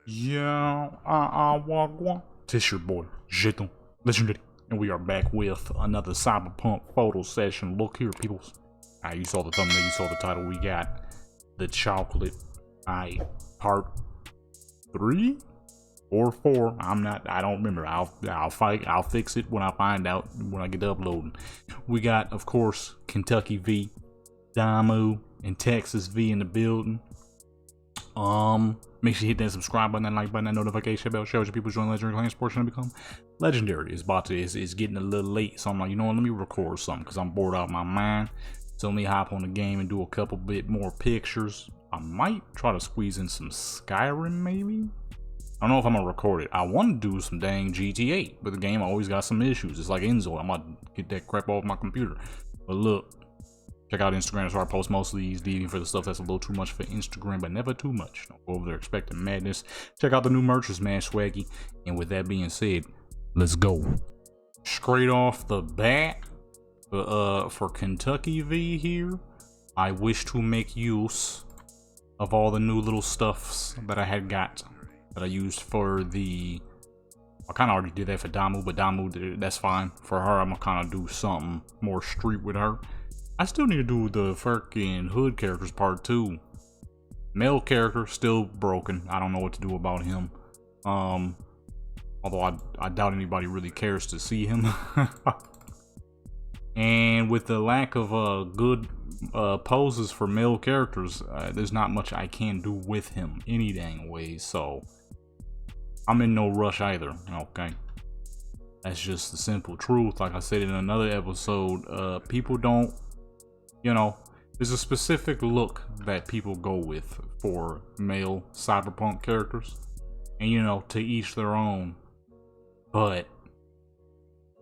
Yeah, wagwan. This your boy, Jeton, legendary, and we are back with another Cyberpunk photo session. Look here, peoples. You saw the thumbnail, you saw the title. We got the chocolate eye part 3 or 4. I don't remember. I'll fix it when I find out when I get to uploading. We got, of course, Kentucky V, Damu, and Texas V in the building. Make sure you hit that subscribe button, that like button, that notification bell. Shows you people join Legendary Clans portion and become legendary. It's getting a little late, so I'm like, you know what? Let me record something because I'm bored out of my mind. So let me hop on the game and do a couple bit more pictures. I might try to squeeze in some Skyrim, maybe. I don't know if I'm gonna record it. I want to do some dang GTA, but the game always got some issues. It's like Enzo. I'm gonna get that crap off my computer. But look. Check out Instagram, so I post most of these, even for the stuff that's a little too much for Instagram, but never too much. Don't go over there expecting madness. Check out the new merchants, man, swaggy. And with that being said, let's go. Straight off the bat, for Kentucky V here, I wish to make use of all the new little stuffs that I had got, that I used for the... I kind of already did that for Damu, but Damu, that's fine. For her, I'm gonna kind of do something more street with her. I still need to do the fucking hood characters part 2. Male character still broken. I don't know what to do about him. Although I doubt anybody really cares to see him. And with the lack of good poses for male characters, there's not much I can do with him any dang way. So I'm in no rush either. Okay. That's just the simple truth. Like I said in another episode, people don't, you know, there's a specific look that people go with for male cyberpunk characters. And, you know, to each their own. But,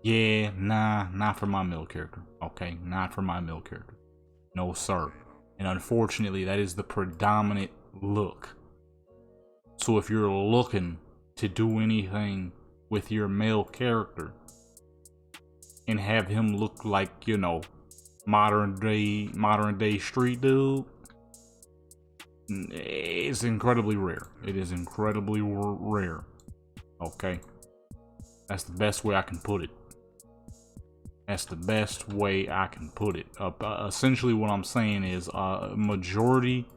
yeah, nah, not for my male character. Okay, not for my male character. No, sir. And unfortunately, that is the predominant look. So if you're looking to do anything with your male character and have him look like, you know, modern day street dude, it's incredibly rare. It is incredibly rare. Okay, that's the best way I can put it. That's the best way I can put it. Essentially what I'm saying is, majority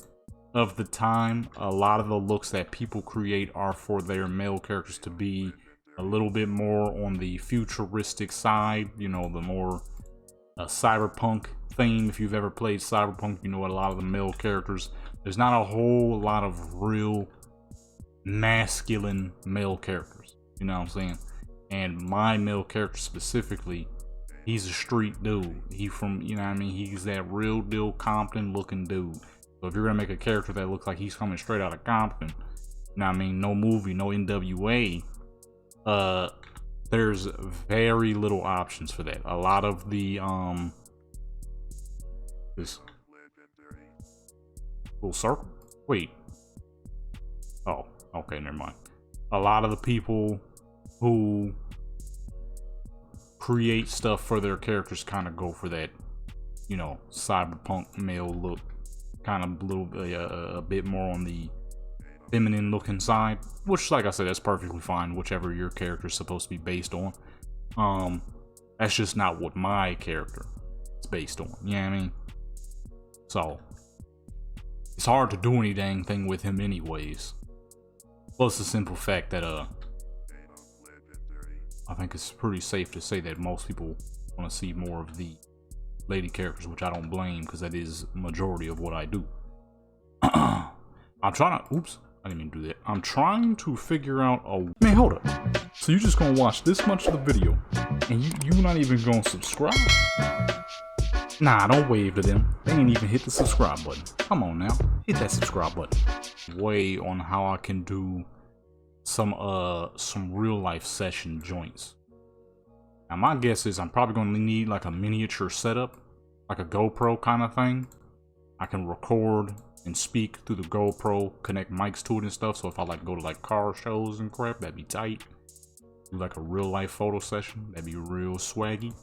of the time, a lot of the looks that people create are for their male characters to be a little bit more on the futuristic side, you know, the more cyberpunk theme. If you've ever played Cyberpunk, you know what, a lot of the male characters, there's not a whole lot of real masculine male characters, you know what I'm saying? And my male character specifically, he's a street dude. He from, you know what I mean, he's that real deal Compton looking dude. So if you're gonna make a character that looks like he's coming straight out of Compton, you know what I mean, no movie, no NWA, there's very little options for that. A lot of the this little circle, wait, oh, okay, never mind. A lot of the people who create stuff for their characters kind of go for that, you know, cyberpunk male look, kind of a bit more on the feminine looking side, which, like I said, that's perfectly fine, whichever your character is supposed to be based on. That's just not what my character is based on, you know what I mean? So it's hard to do any dang thing with him anyways. Plus the simple fact that I think it's pretty safe to say that most people want to see more of the lady characters, which I don't blame, because that is majority of what I do. I'm trying to, oops, I didn't mean to do that. I'm trying to figure out a... Man, hold up. So you just gonna watch this much of the video, and you not even gonna subscribe? Nah, don't wave to them. They ain't even hit the subscribe button. Come on now, hit that subscribe button. Way on how I can do some real life session joints. Now my guess is I'm probably gonna need like a miniature setup, like a GoPro kind of thing. I can record and speak through the GoPro, connect mics to it and stuff, so if I like go to like car shows and crap, that'd be tight. Do like a real life photo session, that'd be real swaggy.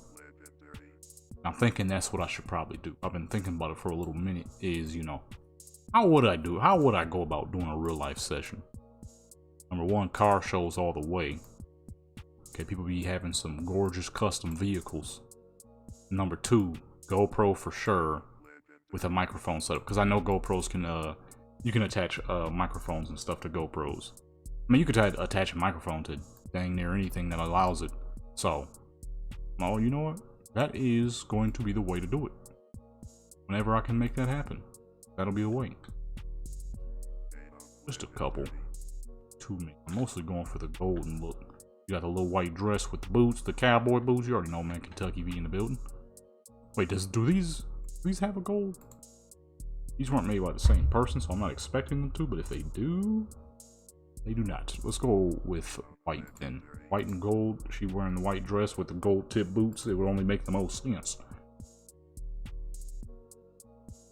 I'm thinking that's what I should probably do. I've been thinking about it for a little minute, is, you know, how would I go about doing a real life session? Number one, car shows all the way. Okay, people be having some gorgeous custom vehicles. Number two, GoPro for sure with a microphone setup, because I know GoPros can you can attach microphones and stuff to GoPros. I mean, you could attach a microphone to dang near anything that allows it. So, oh, you know what? That is going to be the way to do it. Whenever I can make that happen, that'll be the way. Just a couple. Too many. I'm mostly going for the golden look. You got the little white dress with the boots, the cowboy boots. You already know, man. Kentucky be in the building. Wait, do these have a gold? These weren't made by the same person, so I'm not expecting them to. But if they do, they do not. Let's go with white then. White and gold. She wearing the white dress with the gold tip boots. It would only make the most sense.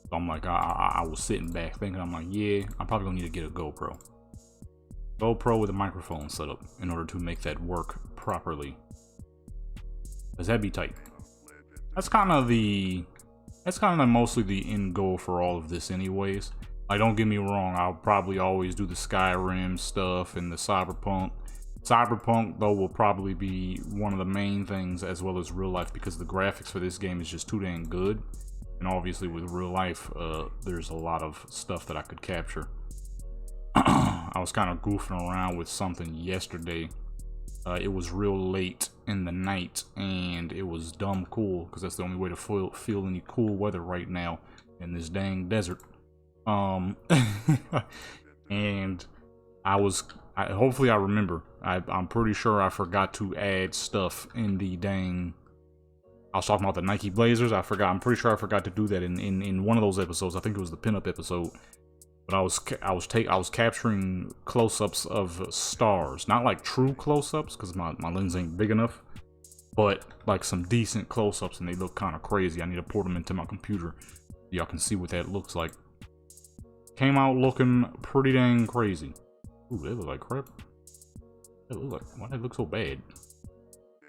So I'm like, I was sitting back thinking, I'm like, yeah, I'm probably gonna need to get a GoPro. GoPro with a microphone setup in order to make that work properly. Cause that'd be tight. That's kind of mostly the end goal for all of this anyways. Like, don't get me wrong, I'll probably always do the Skyrim stuff and the Cyberpunk. Cyberpunk, though, will probably be one of the main things, as well as real life, because the graphics for this game is just too dang good. And obviously with real life, there's a lot of stuff that I could capture. I was kind of goofing around with something yesterday. It was real late in the night, and it was dumb cool, because that's the only way to feel any cool weather right now in this dang desert. And hopefully I remember. I'm pretty sure I forgot to add stuff in the dang. I was talking about the Nike Blazers. I'm pretty sure I forgot to do that in one of those episodes. I think it was the pinup episode. But I was capturing close-ups of stars, not like true close-ups because my lens ain't big enough, but like some decent close-ups, and they look kind of crazy. I need to port them into my computer so y'all can see what that looks like. Came out looking pretty dang crazy. Ooh, they look like crap. They look like, why they look so bad?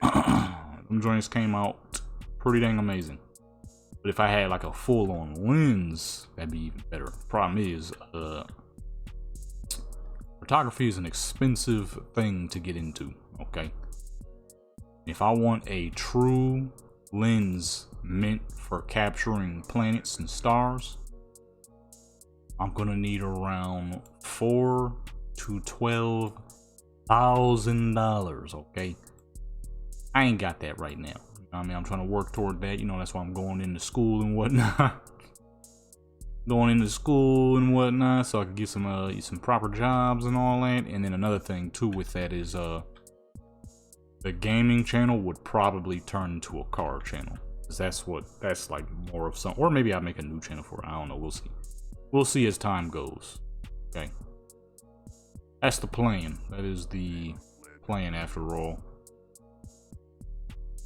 Them joints came out pretty dang amazing. But if I had like a full-on lens, that'd be even better. Problem is, photography is an expensive thing to get into, okay? If I want a true lens meant for capturing planets and stars, I'm gonna need around $4,000 to $12,000, okay? I ain't got that right now. I mean, I'm trying to work toward that. You know, that's why I'm going into school and whatnot. So I can get some proper jobs and all that. And then another thing too with that is the gaming channel would probably turn into a car channel. Cause that's like more of some, or maybe I'll make a new channel for it. I don't know. We'll see. We'll see as time goes. Okay. That's the plan. That is the plan after all.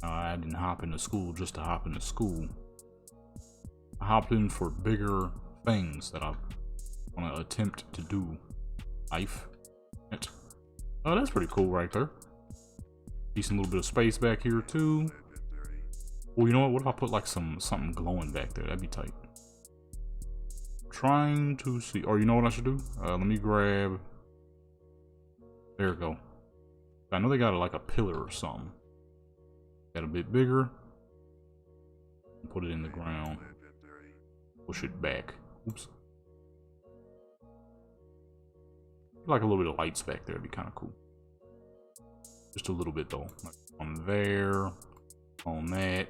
I didn't hop into school just to hop into school. I hopped in for bigger things that I want to attempt to do. Life. Oh, that's pretty cool right there. Decent little bit of space back here too. Well, you know what? What if I put like something glowing back there? That'd be tight. Trying to see. Or you know what I should do? Let me grab. There we go. I know they got like a pillar or something. Got a bit bigger. Put it in the ground. Push it back. Oops. Like a little bit of lights back there. It'd be kind of cool. Just a little bit though. Like on there. On that.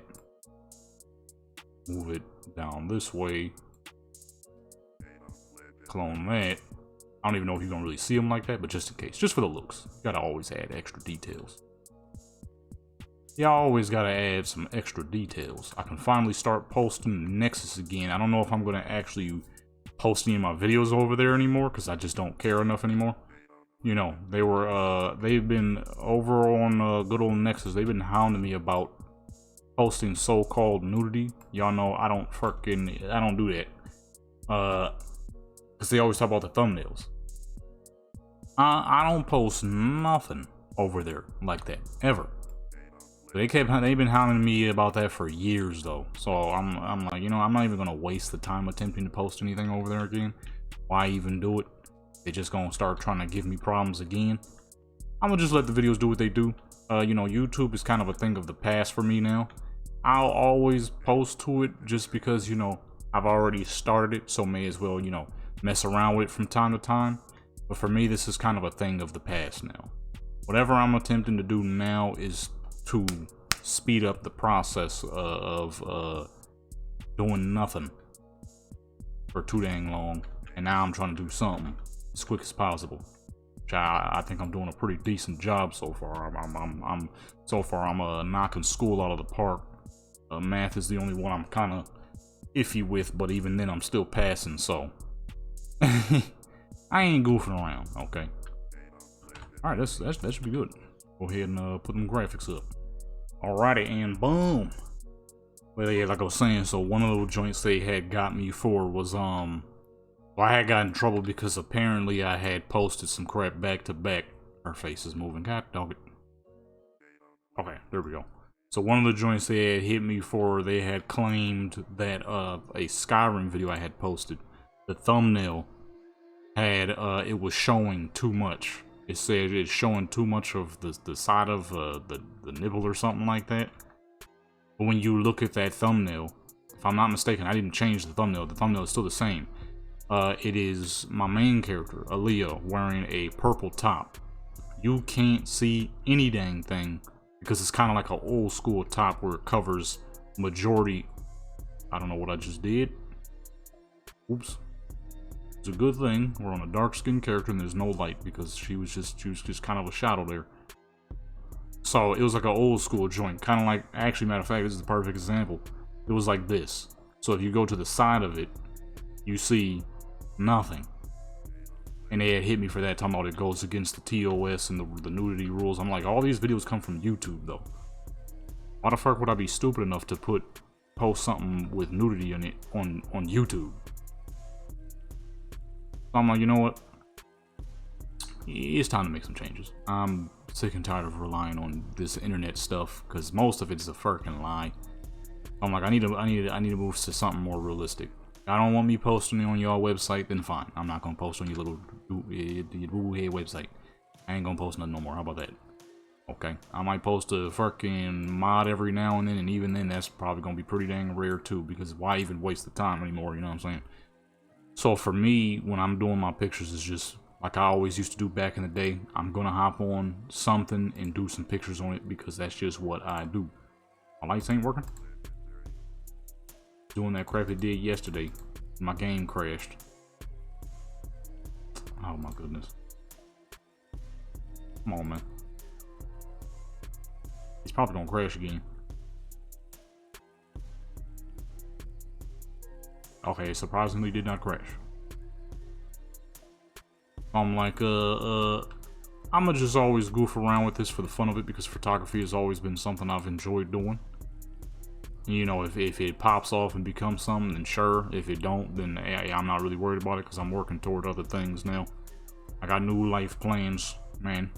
Move it down this way. Clone that. I don't even know if you're gonna really see them like that, but just in case. Just for the looks. You gotta always add extra details. Y'all always gotta add some extra details. I can finally start posting Nexus again. I don't know if I'm gonna actually post any of my videos over there anymore, because I just don't care enough anymore. You know, they've been over on good old Nexus. They've been hounding me about posting so-called nudity. Y'all know I don't do that. Because they always talk about the thumbnails. I don't post nothing over there like that, ever. They've been hounding me about that for years though. So I'm like, you know, I'm not even gonna waste the time attempting to post anything over there again. Why even do it? they just gonna start trying to give me problems again. I'm gonna just let the videos do what they do. You know, YouTube is kind of a thing of the past for me now. I'll always post to it just because, you know, I've already started it, so may as well, you know, mess around with it from time to time. But for me, this is kind of a thing of the past now. Whatever I'm attempting to do now is to speed up the process of doing nothing for too dang long. And now I'm trying to do something as quick as possible. Which I think I'm doing a pretty decent job so far. I'm knocking school out of the park. Math is the only one I'm kind of iffy with, but even then I'm still passing, so I ain't goofing around. Okay. All right, that should be good. Go ahead and put them graphics up. Alrighty, and boom. Well, yeah, like I was saying, so one of those joints they had got me for was well, I had got in trouble because apparently I had posted some crap back to back. Her face is moving. God dog it. Okay, there we go. So one of the joints they had hit me for, they had claimed that a Skyrim video I had posted, the thumbnail had it was showing too much. It said it's showing too much of the side of the nipple or something like that. But when you look at that thumbnail, if I'm not mistaken, I didn't change the thumbnail. The thumbnail is still the same. It is my main character, Aaliyah, wearing a purple top. You can't see any dang thing because it's kind of like an old school top where it covers majority. I don't know what I just did. Oops. It's a good thing we're on a dark skinned character and there's no light because she was just kind of a shadow there. So it was like an old school joint, kind of like, actually, matter of fact, this is the perfect example. It was like this. So if you go to the side of it, you see nothing. And they had hit me for that, talking about it goes against the TOS and the nudity rules. I'm like, all these videos come from YouTube though. Why the fuck would I be stupid enough to post something with nudity in it on YouTube? So I'm like, you know what? It's time to make some changes. I'm sick and tired of relying on this internet stuff because most of it's a fucking lie. I'm like, I need to move to something more realistic. I don't want me posting it on your website, then fine. I'm not gonna post on your little head website. I ain't gonna post nothing no more. How about that? Okay. I might post a fucking mod every now and then, and even then that's probably gonna be pretty dang rare too, because why even waste the time anymore, you know what I'm saying? So for me, when I'm doing my pictures, it's just like I always used to do back in the day. I'm gonna hop on something and do some pictures on it because that's just what I do. My lights ain't working. Doing that crap it did yesterday. My game crashed. Oh my goodness. Come on, man. It's probably gonna crash again. Okay, it surprisingly did not crash. I'm like, I'ma just always goof around with this for the fun of it because photography has always been something I've enjoyed doing. You know, if it pops off and becomes something, then sure. If it don't, then I'm not really worried about it because I'm working toward other things now. I got new life plans, man.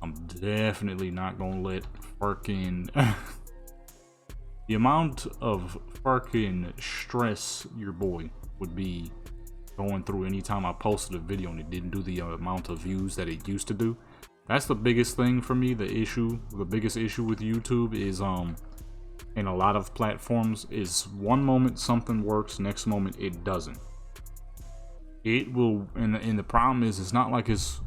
I'm definitely not gonna let fucking the amount of fucking stress your boy would be going through anytime I posted a video and it didn't do the amount of views that it used to do. That's the biggest thing for me. The biggest issue with YouTube is in a lot of platforms is one moment something works, next moment it doesn't. It will, and the problem is it's not like it's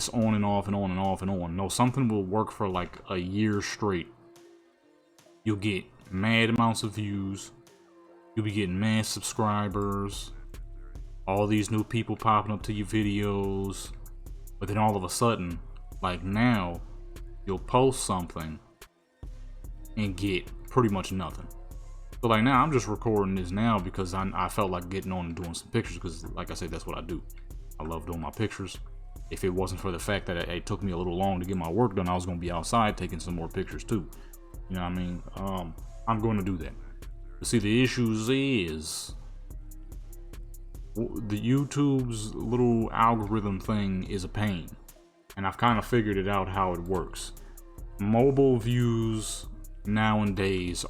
on and off and on and off and on. No, something will work for like a year straight. You'll get mad amounts of views. You'll be getting mad subscribers. All these new people popping up to your videos. But then all of a sudden, like now, you'll post something and get pretty much nothing. So like now I'm just recording this now because I felt like getting on and doing some pictures because like I said, that's what I do. I love doing my pictures. If it wasn't for the fact that it took me a little long to get my work done, I was going to be outside taking some more pictures too. You know what I mean? I'm going to do that. But see, the issues is the YouTube's little algorithm thing is a pain. And I've kind of figured it out how it works. Mobile views nowadays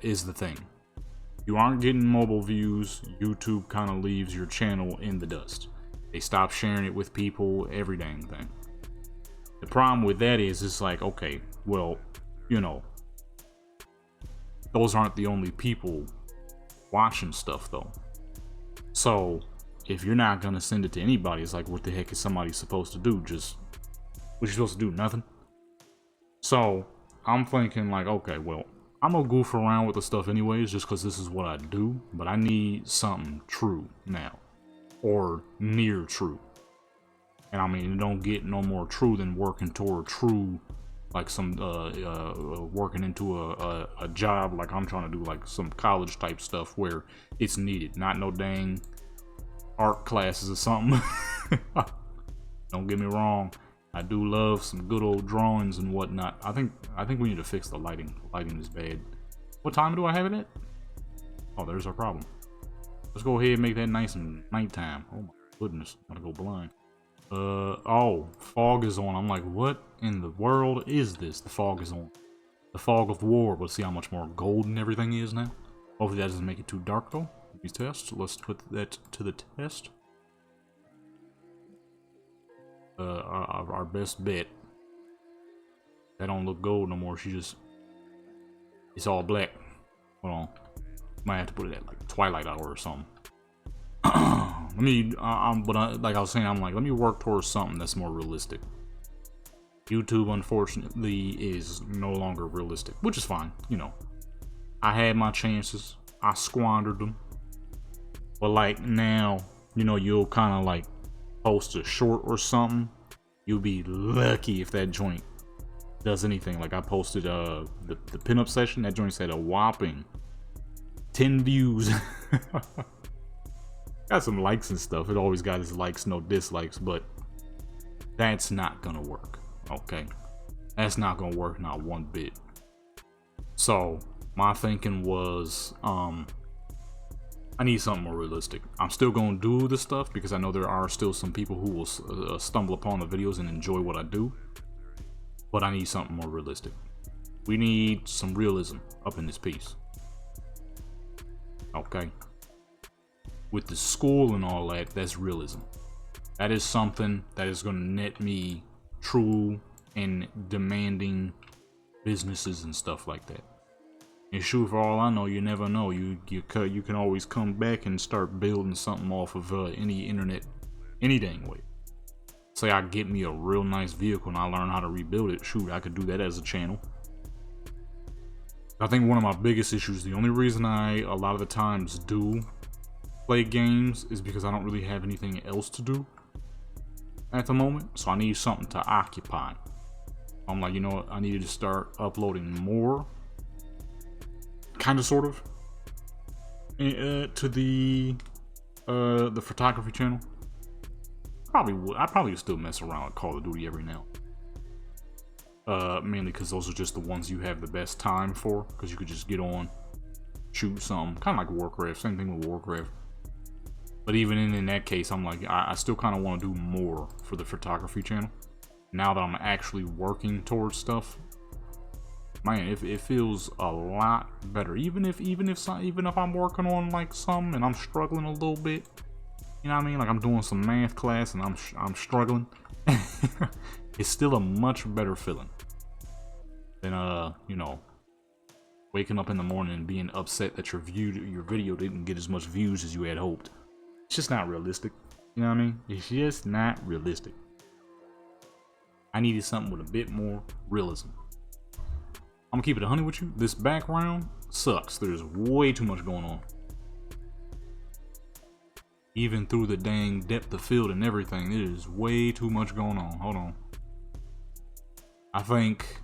is the thing. You aren't getting mobile views, YouTube kind of leaves your channel in the dust. They stop sharing it with people, every dang thing. The problem with that is, it's like, okay, well, you know, those aren't the only people watching stuff, though. So, if you're not gonna send it to anybody, it's like, what the heck is somebody supposed to do? Just, what you supposed to do? Nothing? So, I'm thinking, like, okay, well, I'm gonna goof around with the stuff anyways, just because this is what I do, but I need something true now. Or near true. And I mean, it don't get no more true than working toward true, like some working into a job, like I'm trying to do, like some college type stuff where it's needed, not no dang art classes or something. Don't get me wrong, I do love some good old drawings and whatnot. I think we need to fix the lighting. The lighting is bad. What time do I have it at? Oh, there's our problem. Let's go ahead and make that nice and nighttime. Oh my goodness, I'm gonna go blind. Oh, fog is on. I'm like, what in the world is this? The fog is on. The fog of war. But see how much more golden everything is now? Hopefully that doesn't make it too dark though. These tests. Let's put that to the test. Our best bet. That don't look gold no more. She just, it's all black. Hold on. Might have to put it at like twilight hour or something. Let me, like I was saying, I'm like, let me work towards something that's more realistic. YouTube, unfortunately, is no longer realistic, which is fine, you know. I had my chances, I squandered them. But like now, you know, you'll kind of like post a short or something. You'll be lucky if that joint does anything. Like I posted the pinup session, that joint said a whopping 10 views. Got some likes and stuff. It always got its likes, no dislikes, but that's not gonna work. Okay, that's not gonna work, not one bit. So my thinking was, I need something more realistic. I'm still gonna do the stuff because I know there are still some people who will stumble upon the videos and enjoy what I do, but I need something more realistic. We need some realism up in this piece. Okay, with the school and all that, that's realism. That is something that is going to net me true and demanding businesses and stuff like that. And shoot, for all I know, you never know. You can always come back and start building something off of any internet, any dang way. Say I get me a real nice vehicle and I learn how to rebuild it. Shoot, I could do that as a channel. I think one of my biggest issues, the only reason I a lot of the times do play games is because I don't really have anything else to do at the moment. So I need something to occupy. I'm like, you know what? I needed to start uploading more, kind of, sort of, to the photography channel. I probably would still mess around with Call of Duty every now. Mainly because those are just the ones you have the best time for, because you could just get on, shoot something, kind of like Warcraft. Same thing with Warcraft. But even in that case, I'm like, I still kind of want to do more for the photography channel. Now that I'm actually working towards stuff, man, it feels a lot better. Even if I'm working on like some and I'm struggling a little bit, you know what I mean? Like I'm doing some math class and I'm struggling. It's still a much better feeling than you know, waking up in the morning and being upset that your video didn't get as much views as you had hoped. It's just not realistic. You know what I mean? It's just not realistic. I needed something with a bit more realism. I'm gonna keep it 100 with you. This background sucks. There's way too much going on. Even through the dang depth of field and everything, there is way too much going on. Hold on. I think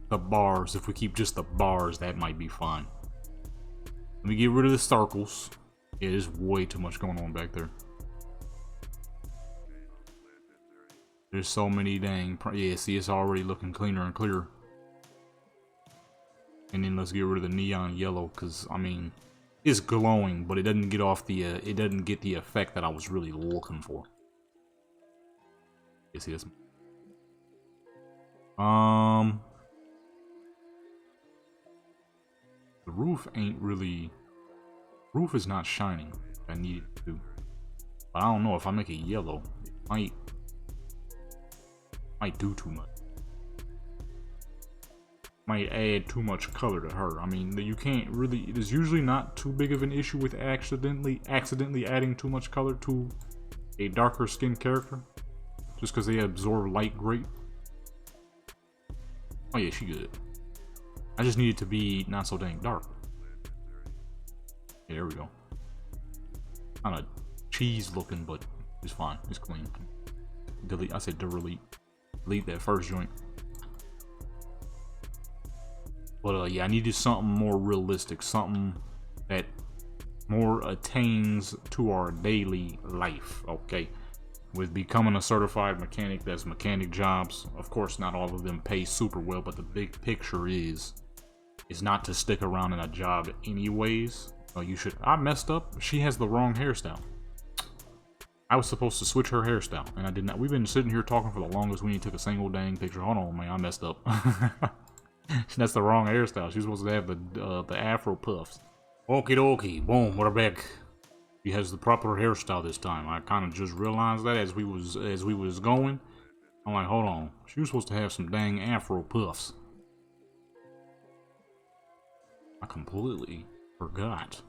the bars, if we keep just the bars, that might be fine. Let me get rid of the circles. Yeah, there's way too much going on back there. There's so many dang, yeah, see, it's already looking cleaner and clearer. And then let's get rid of the neon yellow, because, I mean, it's glowing, but it doesn't get off the, it doesn't get the effect that I was really looking for. You see this? The roof ain't really, roof is not shining. I need it to. But I don't know if I make it yellow, it might do too much. Might add too much color to her. I mean, you can't really. It is usually not too big of an issue with accidentally adding too much color to a darker skinned character, just because they absorb light great. Oh yeah, she good. I just need it to be not so dang dark. Yeah, there we go. Kind of cheese looking, but it's fine. It's clean. Delete. I said delete. Delete that first joint. But yeah, I needed something more realistic, something that more attains to our daily life. Okay, with becoming a certified mechanic, that's mechanic jobs. Of course, not all of them pay super well, but the big picture is not to stick around in a job anyways. You should. I messed up. She has the wrong hairstyle. I was supposed to switch her hairstyle, and I did not. We've been sitting here talking for the longest. We ain't took a single dang picture. Hold on, man. I messed up. That's the wrong hairstyle. She's supposed to have the afro puffs. Okie dokie. Boom. We're back. She has the proper hairstyle this time. I kind of just realized that as we was going. I'm like, hold on. She was supposed to have some dang afro puffs. I completely forgot.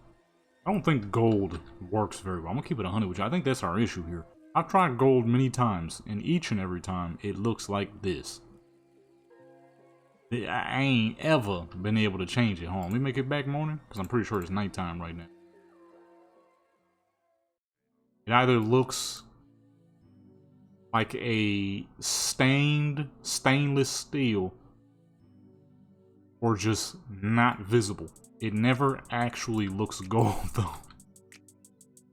I don't think gold works very well. I'm gonna keep it 100 with you. I think that's our issue here. I've tried gold many times, and each and every time it looks like this. I ain't ever been able to change it. Hold on, let me make it back morning, because I'm pretty sure it's nighttime right now. It either looks like a stained stainless steel or just not visible. It never actually looks gold though.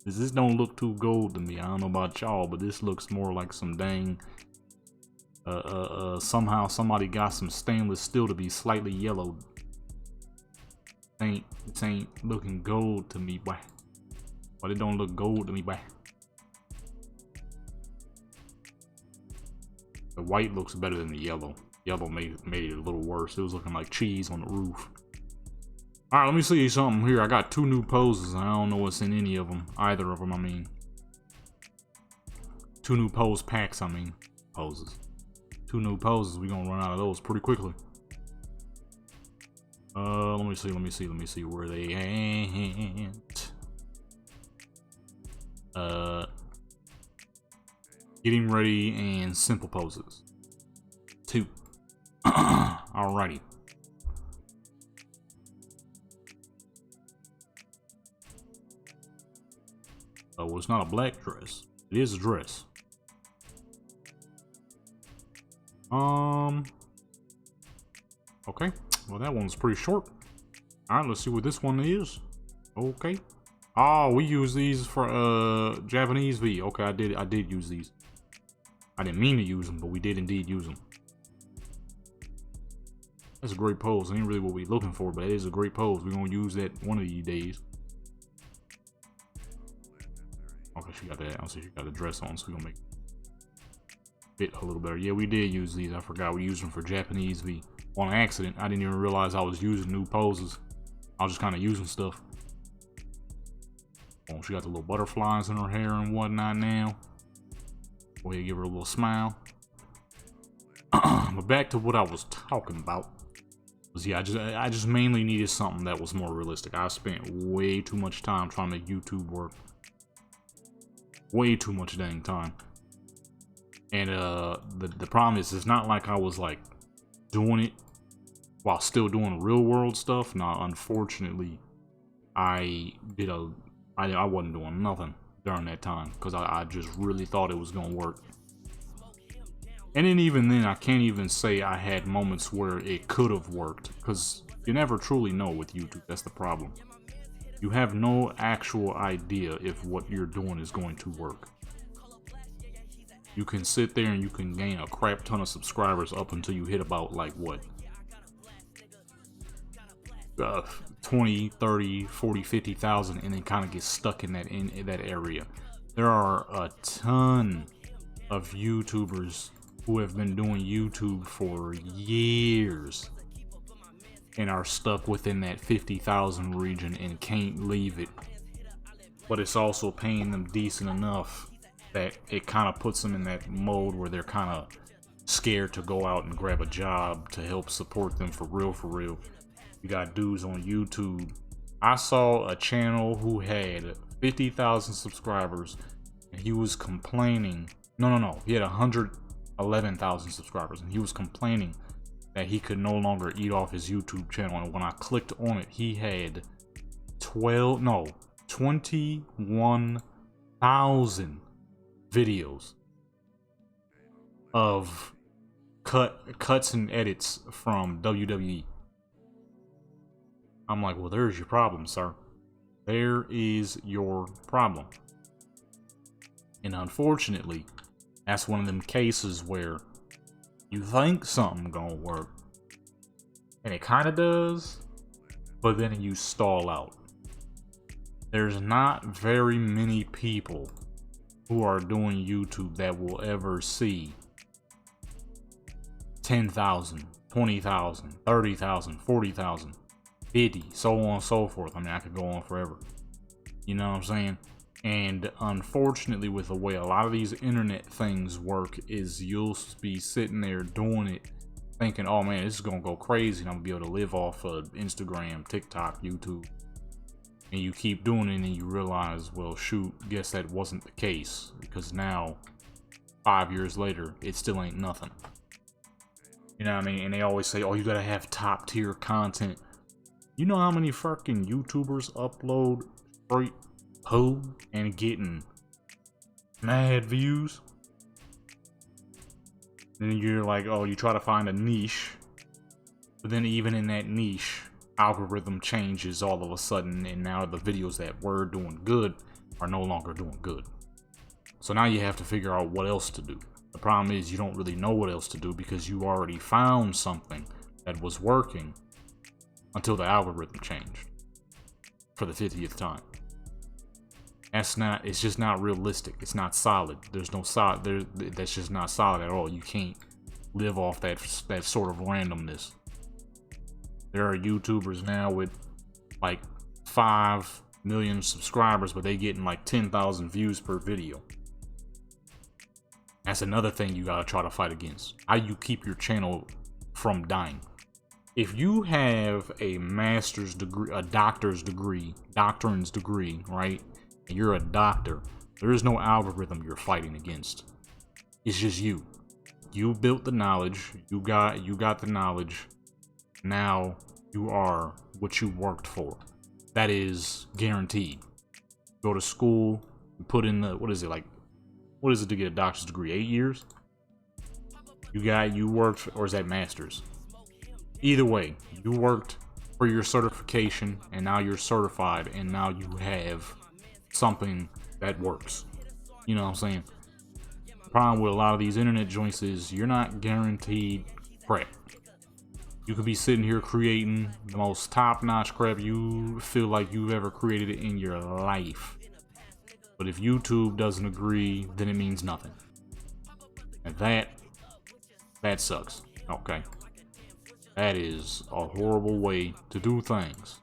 This don't look too gold to me. I don't know about y'all, but this looks more like some dang somehow somebody got some stainless steel to be slightly yellowed. It ain't looking gold to me, boy. But it don't look gold to me, boy. The white looks better than the yellow. Yellow made it a little worse. It was looking like cheese on the roof. Alright, let me see something here. I got 2 new poses. I don't know what's in any of them. Either of them, I mean. 2 new pose packs, I mean. Poses. 2 new poses. We're gonna run out of those pretty quickly. Let me see where they at. Getting ready and simple poses. 2. Alrighty. Well, it's not a black dress. It is a dress. Okay. Well, that one's pretty short. Alright, let's see what this one is. Okay. Oh, we use these for Japanese V. Okay, I did use these. I didn't mean to use them, but we did indeed use them. That's a great pose. It ain't really what we're looking for, but it is a great pose. We're gonna use that one of these days. Okay, she got that. I'll see she got the dress on, so we're gonna make it fit a little better. Yeah, we did use these. I forgot we used them for Japanese V. On accident. I didn't even realize I was using new poses. I was just kind of using stuff. Oh, she got the little butterflies in her hair and whatnot now. Go ahead and give her a little smile. But back to what I was talking about. Was, yeah, I just mainly needed something that was more realistic. I spent way too much time trying to make YouTube work. Way too much dang time. And the problem is, it's not like I was like doing it while still doing real world stuff. Now, unfortunately, I wasn't doing nothing during that time because I just really thought it was gonna work. And then even then, I can't even say I had moments where it could have worked, because you never truly know with YouTube. That's the problem. You have no actual idea if what you're doing is going to work. You can sit there and you can gain a crap ton of subscribers up until you hit about like what? 20, 30, 40, 50,000, and then kind of get stuck in that area. There are a ton of YouTubers who have been doing YouTube for years and are stuck within that 50,000 region and can't leave it. but it's also paying them decent enough that it kind of puts them in that mode where they're kind of scared to go out and grab a job to help support them for real, for real. You got dudes on YouTube. I saw a channel who had 50,000 subscribers and he was complaining. No. He had 111,000 subscribers and he was complaining that he could no longer eat off his YouTube channel. And when I clicked on it, he had 21,000 videos of cuts and edits from WWE. I'm like, well, there's your problem, sir. There is your problem. And unfortunately, that's one of them cases where you think something gonna work, and it kind of does, but then you stall out. There's not very many people who are doing YouTube that will ever see 10,000, 20,000, 30,000, 40,000, 50, so on and so forth. I mean, I could go on forever. You know what I'm saying? And unfortunately, with the way a lot of these internet things work, is you'll be sitting there doing it, thinking, oh man, this is gonna go crazy and I'm gonna be able to live off of Instagram, TikTok, YouTube. And you keep doing it and you realize, well, shoot, guess that wasn't the case, because now 5 years later it still ain't nothing. You know what I mean? And they always say, oh, you gotta have top tier content. You know how many fucking YouTubers upload straight poo and getting mad views? Then you're like, oh, you try to find a niche, but then even in that niche, algorithm changes all of a sudden, and now the videos that were doing good are no longer doing good. So now you have to figure out what else to do. The problem is you don't really know what else to do because you already found something that was working until the algorithm changed for the 50th time. It's just not realistic. It's not solid. There's no solid, that's just not solid at all. You can't live off that sort of randomness. There are YouTubers now with like 5 million subscribers, but they getting like 10,000 views per video. That's another thing you gotta try to fight against. How you keep your channel from dying. If you have a master's degree, a doctor's degree, right? And you're a doctor, there is no algorithm you're fighting against. It's just you. You built the knowledge. You got the knowledge. Now you are what you worked for. That is guaranteed. Go to school, put in the, what is it to get a doctor's degree? 8 years? You worked, or is that master's? Either way, you worked for your certification and now you're certified and now you have something that works. You know what I'm saying? The problem with a lot of these internet joints is you're not guaranteed crap. You could be sitting here creating the most top-notch crap you feel like you've ever created it in your life. But if YouTube doesn't agree, then it means nothing. And that sucks. Okay. That is a horrible way to do things.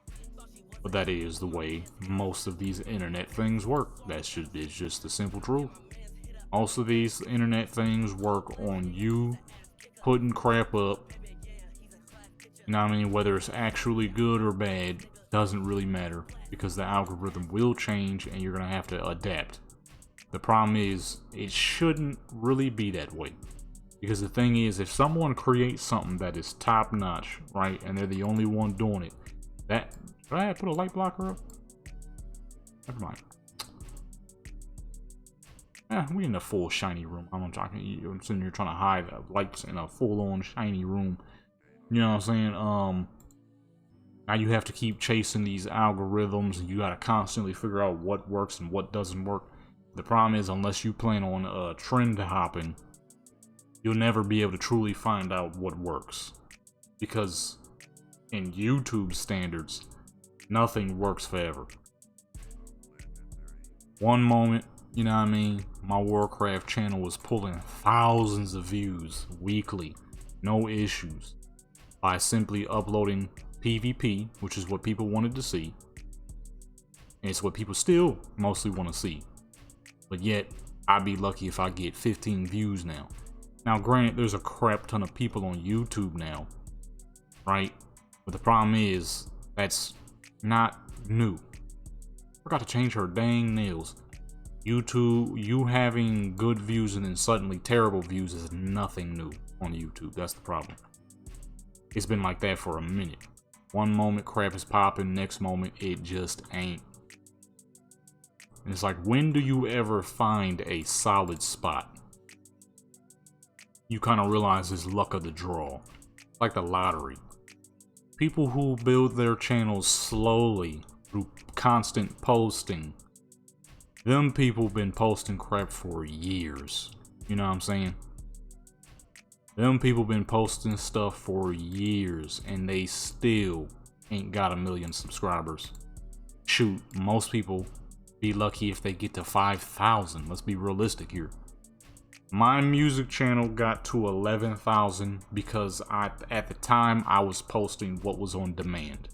But that is the way most of these internet things work. It's just the simple truth. Most of these internet things work on you putting crap up. You know what I mean? Whether it's actually good or bad doesn't really matter, because the algorithm will change and you're gonna have to adapt. The problem is, it shouldn't really be that way. Because the thing is, if someone creates something that is top notch, right, and they're the only one doing it, should I put a light blocker up? Never mind. We in a full shiny room. I'm sitting here trying to hide lights in a full-on shiny room. You know what I'm saying? Now you have to keep chasing these algorithms, and you gotta constantly figure out what works and what doesn't work. The problem is, unless you plan on trend hopping, you'll never be able to truly find out what works. Because in YouTube standards, nothing works forever. One moment, you know what I mean, my Warcraft channel was pulling thousands of views weekly, no issues, by simply uploading PvP, which is what people wanted to see. And it's what people still mostly want to see. But yet, I'd be lucky if I get 15 views now. Now, granted, there's a crap ton of people on YouTube now, right? But the problem is, that's not new. Forgot to change her dang nails. YouTube, you having good views and then suddenly terrible views is nothing new on YouTube. That's the problem. It's been like that for a minute. One moment crap is popping, next moment it just ain't. And it's like, when do you ever find a solid spot? You kind of realize it's luck of the draw. Like the lottery. People who build their channels slowly through constant posting, them people been posting crap for years. You know what I'm saying? Them people been posting stuff for years and they still ain't got 1 million subscribers. Shoot, most people be lucky if they get to 5,000. Let's be realistic here. My music channel got to 11,000 because at the time I was posting what was on demand.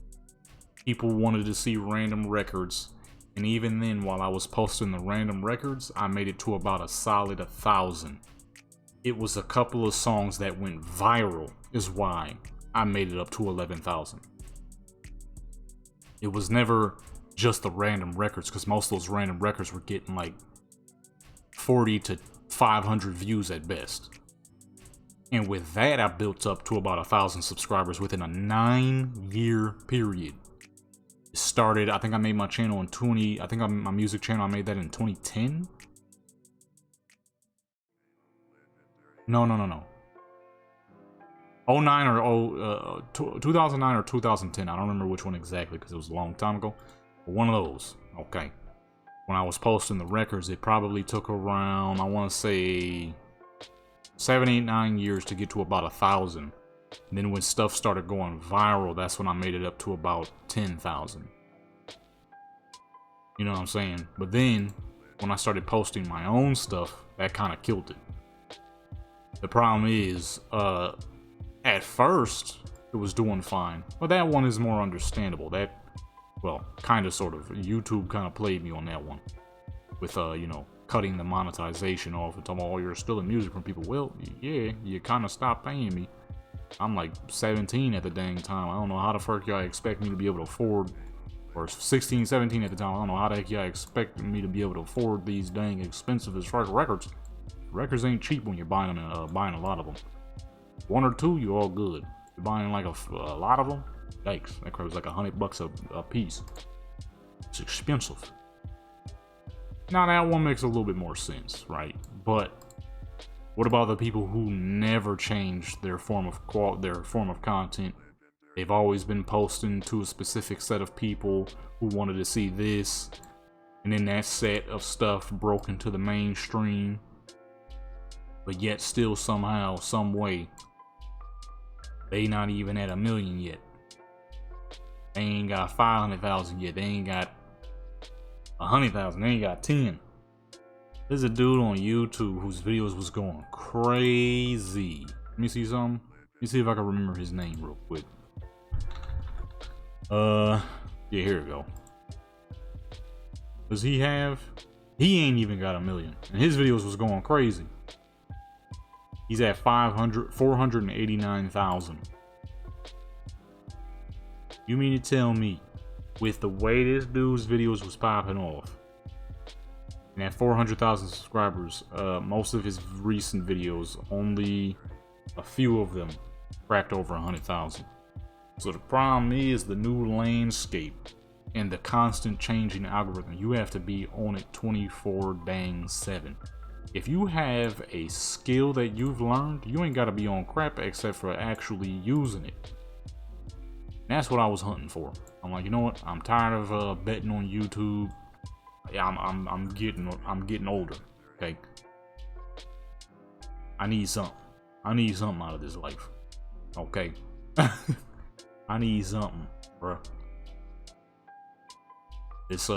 People wanted to see random records, and even then, while I was posting the random records, I made it to about a solid 1,000. It was a couple of songs that went viral is why I made it up to 11,000. It was never just the random records, because most of those random records were getting like 40 to 500 views at best. And with that, I built up to about 1,000 subscribers within a 9-year period. It started, I think I made my channel in my music channel, I made that in 2010. No. 09 or 2009 or 2010. I don't remember which one exactly because it was a long time ago. But one of those. Okay. When I was posting the records, it probably took around, I want to say, 7, 8, 9 years to get to about 1,000. And then when stuff started going viral, that's when I made it up to about 10,000. You know what I'm saying? But then, when I started posting my own stuff, that kind of killed it. The problem is, at first, it was doing fine. But that one is more understandable. That, well, kind of, sort of. YouTube kind of played me on that one. With, you know, cutting the monetization off and talking about, oh, you're stealing music from people. Well, yeah, you kind of stopped paying me. I'm like 17 at the dang time. I don't know how the fuck y'all expect me to be able to afford, or 16, 17 at the time. I don't know how the heck y'all expect me to be able to afford these dang expensive as fuck records. Records ain't cheap when you're buying a lot of them. 1 or 2, you're all good. You're buying like a lot of them, yikes, that crap was like $100 a piece. It's expensive. Now that one makes a little bit more sense, right? But what about the people who never changed their form of content? They've always been posting to a specific set of people who wanted to see this, and then that set of stuff broke into the mainstream, but yet still somehow, some way, they not even at 1 million yet. They ain't got 500,000 yet. They ain't got 100,000. They ain't got 10. There's a dude on YouTube whose videos was going crazy. Let me see something. Let me see if I can remember his name real quick. Yeah, here we go. Does he have? He ain't even got 1 million. And his videos was going crazy. He's at 489,000. You mean to tell me, with the way this dude's videos was popping off, and at 400,000 subscribers, most of his recent videos, only a few of them cracked over 100,000. So the problem is the new landscape and the constant changing algorithm. You have to be on it 24/7. If you have a skill that you've learned, you ain't got to be on crap except for actually using it. And that's what I was hunting for. I'm like, you know what? I'm tired of betting on YouTube. Yeah, I'm getting older. Okay. I need something. I need something out of this life. Okay. I need something, bruh. This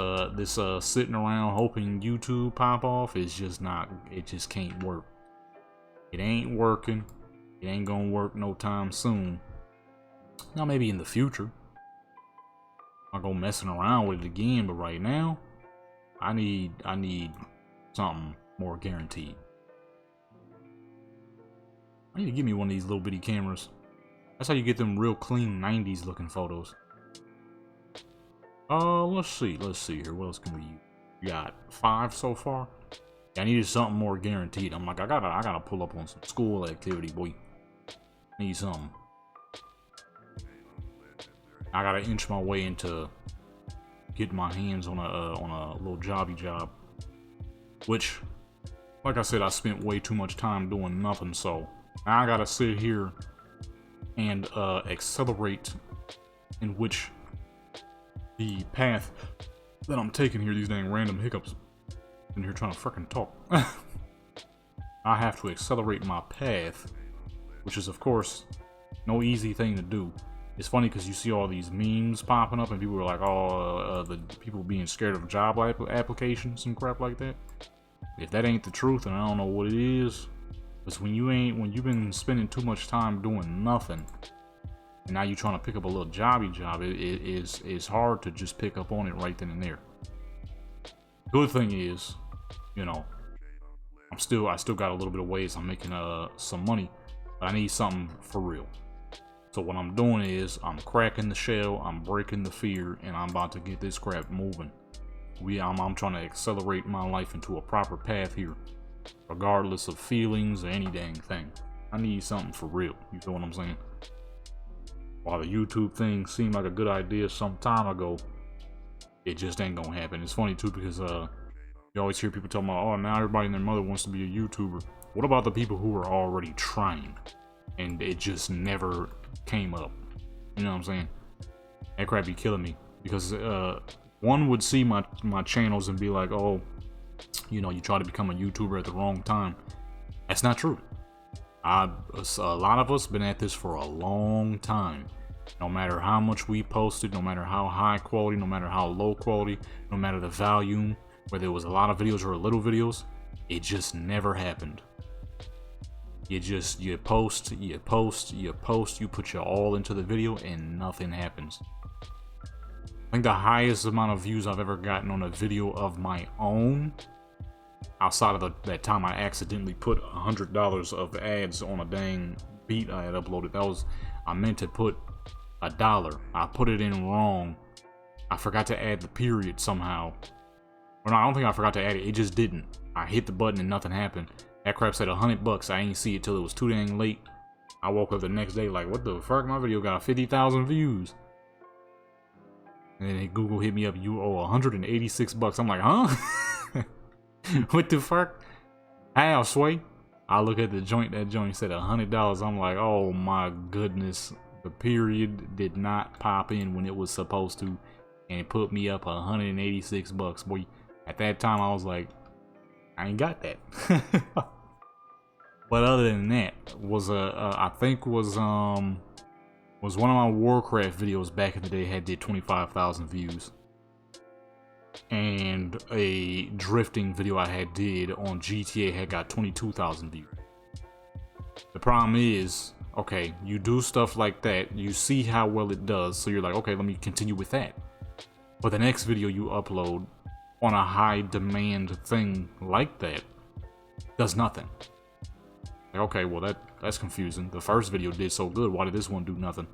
sitting around hoping YouTube pop off is just not, it just can't work. It ain't working. It ain't gonna work no time soon. Now maybe in the future. I'll go messing around with it again, but right now, I need something more guaranteed. I need to get me one of these little bitty cameras. That's how you get them real clean 90s looking photos. Let's see here. What else can we use? We got 5 so far. Yeah, I needed something more guaranteed. I'm like, I gotta pull up on some school activity, boy. Need something. I gotta inch my way into getting my hands on a little jobby job. Which, like I said, I spent way too much time doing nothing, so now I gotta sit here and accelerate in which the path that I'm taking here, these dang random hiccups in here trying to freaking talk. I have to accelerate my path, which is of course no easy thing to do. It's funny because you see all these memes popping up and people are like, oh, the people being scared of job applications and crap like that. If that ain't the truth, then I don't know what it is. Because when you've been spending too much time doing nothing, and now you're trying to pick up a little jobby job, it's hard to just pick up on it right then and there. Good thing is, you know, I still got a little bit of ways I'm making some money, but I need something for real. So what I'm doing is I'm cracking the shell, I'm breaking the fear, and I'm about to get this crap moving. I'm trying to accelerate my life into a proper path here, regardless of feelings or any dang thing. I need something for real. You feel what I'm saying? While the YouTube thing seemed like a good idea some time ago, it just ain't gonna happen. It's funny too because you always hear people talking about, oh, now everybody and their mother wants to be a YouTuber. What about the people who are already trying and it just never came up? You know what I'm saying? That crap be killing me because one would see my channels and be like, oh, you know, you try to become a YouTuber at the wrong time. That's not true. A lot of us been at this for a long time. No matter how much we posted, no matter how high quality, no matter how low quality, no matter the volume, whether it was a lot of videos or little videos, it just never happened. You post, you put your all into the video and nothing happens. I think the highest amount of views I've ever gotten on a video of my own, outside of that time I accidentally put $100 of ads on a dang beat I had uploaded. I meant to put $1. I put it in wrong. I forgot to add the period somehow. Or no, I don't think I forgot to add it. It just didn't. I hit the button and nothing happened. That crap said $100. I ain't see it till it was too dang late. I woke up the next day like, what the fuck? My video got 50,000 views. And then Google hit me up. You owe $186. I'm like, huh? What the fuck? How, Sway? I look at the joint. That joint said $100. I'm like, oh my goodness. The period did not pop in when it was supposed to, and it put me up $186, boy. At that time, I was like, I ain't got that. But other than that, I think was one of my Warcraft videos back in the day did 25,000 views, and a drifting video I did on GTA had got 22,000 views. The problem is, okay, you do stuff like that, you see how well it does, so you're like, okay, let me continue with that. But the next video you upload on a high demand thing like that does nothing. Like, okay, well that's confusing. The first video did so good, why did this one do nothing?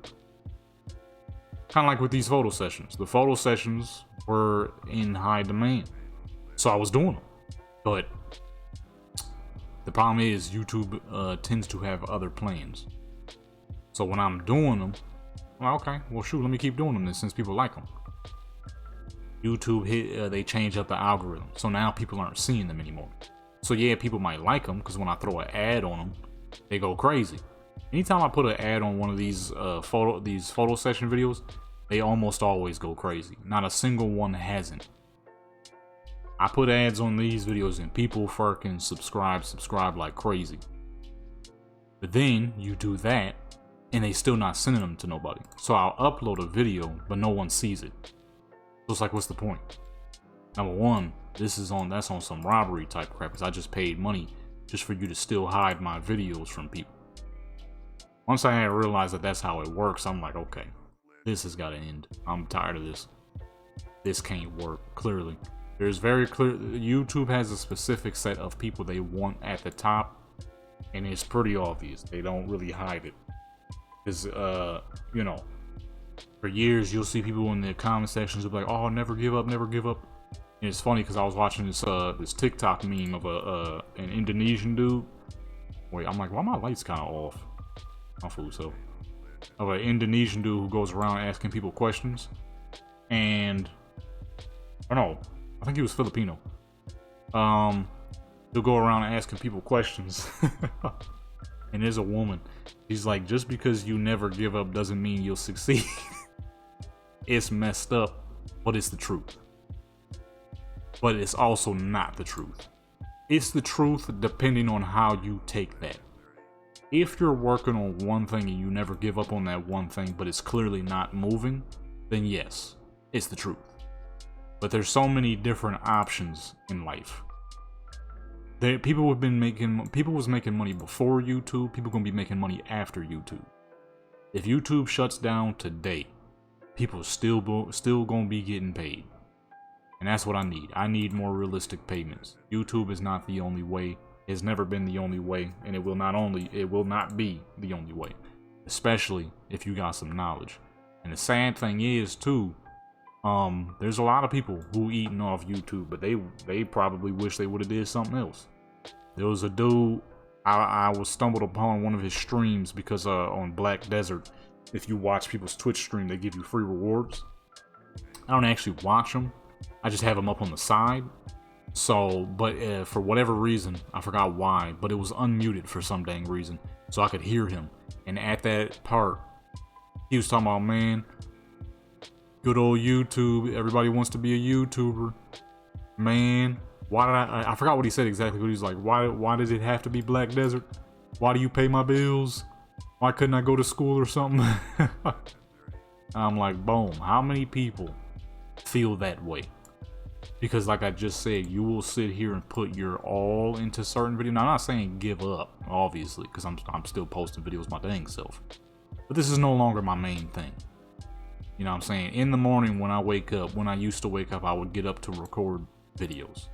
Kind of like with these photo sessions. The photo sessions were in high demand, so I was doing them. But the problem is YouTube tends to have other plans. So when I'm doing them, I'm like, okay, well shoot, let me keep doing them then since people like them. YouTube they change up the algorithm, so now people aren't seeing them anymore. So yeah, people might like them because when I throw an ad on them, they go crazy. Anytime I put an ad on one of these photo session videos, they almost always go crazy. Not a single one hasn't. I put ads on these videos and people fucking subscribe like crazy. But then you do that and they still not sending them to nobody. So I'll upload a video, but no one sees it. So it's like, what's the point? Number one, that's on some robbery type crap, because I just paid money just for you to still hide my videos from people. Once I had realized that that's how it works, I'm like, okay, this has got to end. I'm tired of this. this can't work. Clearly, there's very clear. YouTube has a specific set of people they want at the top, and it's pretty obvious. They don't really hide it. Because you know, for years you'll see people in the comment sections will be like, "Oh, never give up, never give up." And it's funny because I was watching this TikTok meme of an Indonesian dude. Wait, I'm like, why my lights kind of off? My fool, so. Of an Indonesian dude who goes around asking people questions, and I don't know, I think he was Filipino. He'll go around asking people questions, and there's a woman. He's like, just because you never give up doesn't mean you'll succeed. It's messed up, but it's the truth. But it's also not the truth. It's the truth depending on how you take that. If you're working on one thing and you never give up on that one thing, but it's clearly not moving, then yes, it's the truth. But there's so many different options in life. People was making money before YouTube. People gonna be making money after YouTube. If YouTube shuts down today, people still gonna be getting paid, and that's what I need. I need more realistic payments. YouTube is not the only way. It's never been the only way, and it will not be the only way, especially if you got some knowledge. And the sad thing is too, there's a lot of people who eating off YouTube, but they probably wish they would have did something else. There was a dude I was stumbled upon one of his streams because on Black Desert, if you watch people's Twitch stream, they give you free rewards. I don't actually watch them. I just have them up on the side. So, but for whatever reason, I forgot why, but it was unmuted for some dang reason, so I could hear him. And at that part, he was talking about, man, good old YouTube. Everybody wants to be a YouTuber. Man, why did I forgot what he said exactly, but he was like, why does it have to be Black Desert? Why do you pay my bills? Why couldn't I go to school or something? I'm like, boom, how many people feel that way? Because like I just said, you will sit here and put your all into certain videos. Now, I'm not saying give up, obviously, because I'm still posting videos my dang self. But this is no longer my main thing. You know what I'm saying? In the morning when I wake up, when I used to wake up, I would get up to record videos.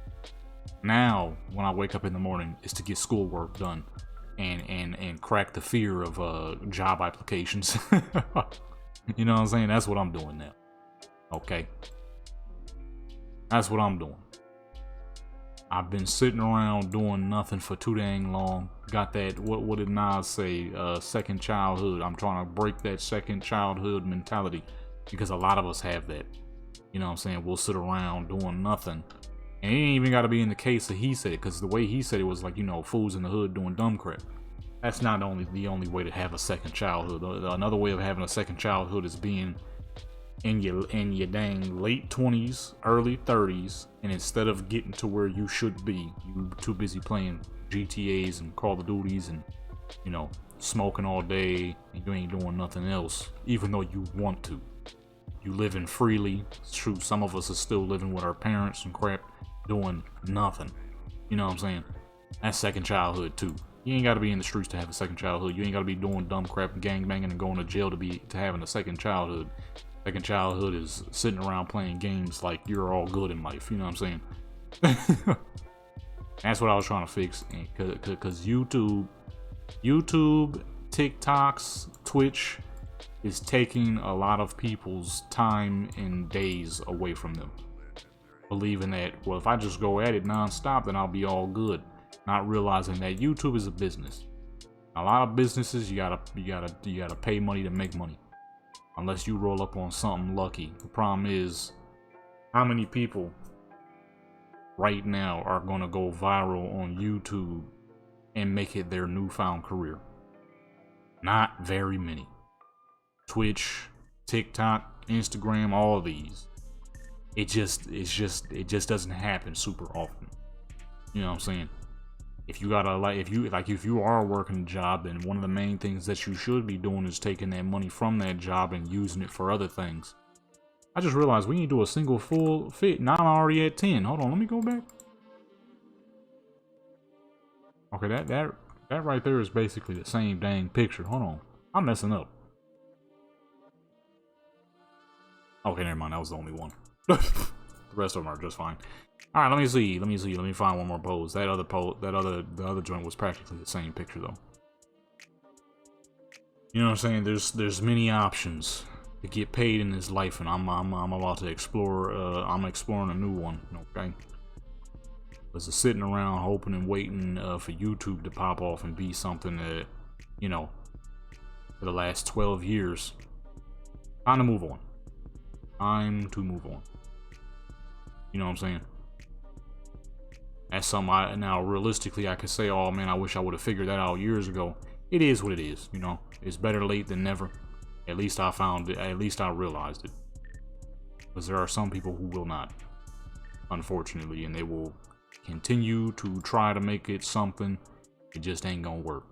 Now, when I wake up in the morning, it's to get schoolwork done and crack the fear of job applications. You know what I'm saying? That's what I'm doing now. Okay? That's what I'm doing. I've been sitting around doing nothing for too dang long. Got that, what did Nas say? Second childhood. I'm trying to break that second childhood mentality, because a lot of us have that. You know what I'm saying? We'll sit around doing nothing. And it ain't even got to be in the case that he said it, because the way he said it was like, you know, fools in the hood doing dumb crap. That's not the only way to have a second childhood. Another way of having a second childhood is being in your dang late 20s, early 30s, and instead of getting to where you should be, you too busy playing GTAs and Call of Duties and, you know, smoking all day, and you ain't doing nothing else, even though you want to. You living freely. It's true, some of us are still living with our parents and crap, doing nothing. You know what I'm saying? That's second childhood too. You ain't gotta be in the streets to have a second childhood. You ain't gotta be doing dumb crap and gangbanging and going to jail to having a second childhood. Second childhood is sitting around playing games like you're all good in life. You know what I'm saying? That's what I was trying to fix. Because YouTube, TikToks, Twitch is taking a lot of people's time and days away from them. Believing that, well, if I just go at it nonstop, then I'll be all good. Not realizing that YouTube is a business. A lot of businesses, you gotta pay money to make money. Unless you roll up on something lucky. The problem is, how many people right now are gonna go viral on YouTube and make it their newfound career? Not very many. Twitch, TikTok, Instagram, all of these. It just doesn't happen super often. You know what I'm saying? If you are working a job, then one of the main things that you should be doing is taking that money from that job and using it for other things. I just realized we need to do a single full fit. Now I'm already at 10. Hold on, let me go back. Okay, that right there is basically the same dang picture. Hold on, I'm messing up. Okay, never mind. That was the only one. The rest of them are just fine. All right, let me see. Let me find one more pose. The other joint was practically the same picture though. You know what I'm saying? There's many options to get paid in this life, and I'm about to explore. I'm exploring a new one. Okay. There's sitting around hoping and waiting for YouTube to pop off and be something that, you know, for the last 12 years. Time to move on. Time to move on. You know what I'm saying? That's something now realistically I could say, oh man, I wish I would have figured that out years ago. It is what it is, you know. It's better late than never. At least I found it. At least I realized it. Because there are some people who will not, unfortunately, and they will continue to try to make it something. It just ain't gonna work.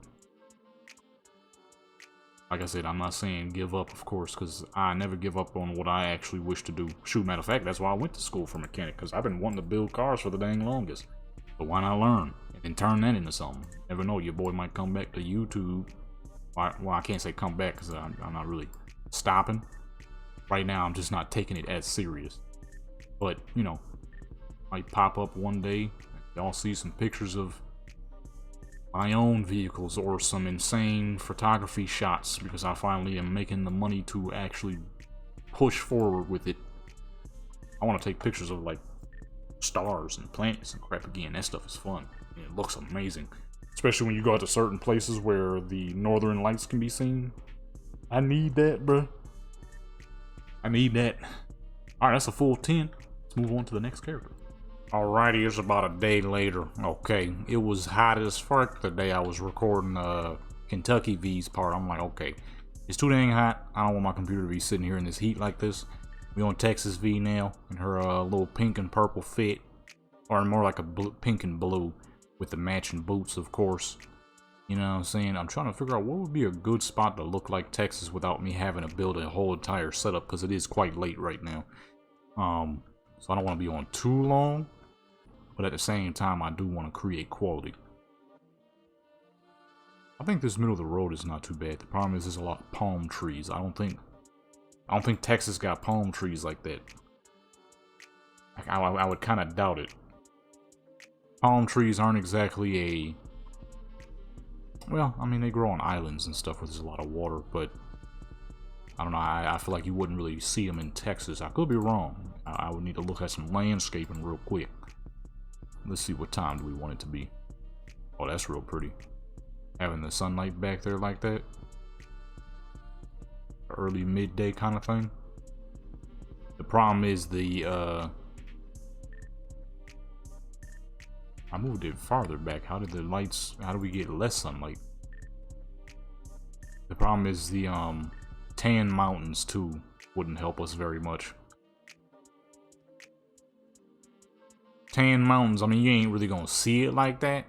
Like I said, I'm not saying give up, of course, because I never give up on what I actually wish to do. Shoot, matter of fact, that's why I went to school for mechanic, because I've been wanting to build cars for the dang longest. But why not learn and turn that into something? Never know, your boy might come back to YouTube. Well, I can't say come back, because I'm not really stopping. Right now, I'm just not taking it as serious. But, you know, might pop up one day. Y'all see some pictures of my own vehicles or some insane photography shots, because I finally am making the money to actually push forward with it. I want to take pictures of like stars and planets and crap again. That stuff is fun. And it looks amazing, especially when you go out to certain places where the northern lights can be seen. I need that, bruh. I need that. Alright, that's a full 10. Let's move on to the next character. Alrighty, it's about a day later. Okay, it was hot as fuck the day I was recording Kentucky V's part. I'm like, okay, it's too dang hot. I don't want my computer to be sitting here in this heat like this. We on Texas V now, and her little pink and purple fit, or more like a pink and blue with the matching boots, of course. You know what I'm saying? I'm trying to figure out what would be a good spot to look like Texas without me having to build a whole entire setup, because it is quite late right now. So I don't want to be on too long. But at the same time, I do want to create quality. I think this middle of the road is not too bad. The problem is there's a lot of palm trees. I don't think Texas got palm trees like that. I would kind of doubt it. Palm trees aren't exactly a... Well, I mean, they grow on islands and stuff where there's a lot of water, but I don't know. I feel like you wouldn't really see them in Texas. I could be wrong. I would need to look at some landscaping real quick. Let's see, what time do we want it to be? Oh, that's real pretty. Having the sunlight back there like that. Early midday kind of thing. The problem is I moved it farther back. How did we get less sunlight? The problem is the tan mountains too wouldn't help us very much. Tan mountains, I mean, you ain't really gonna see it like that.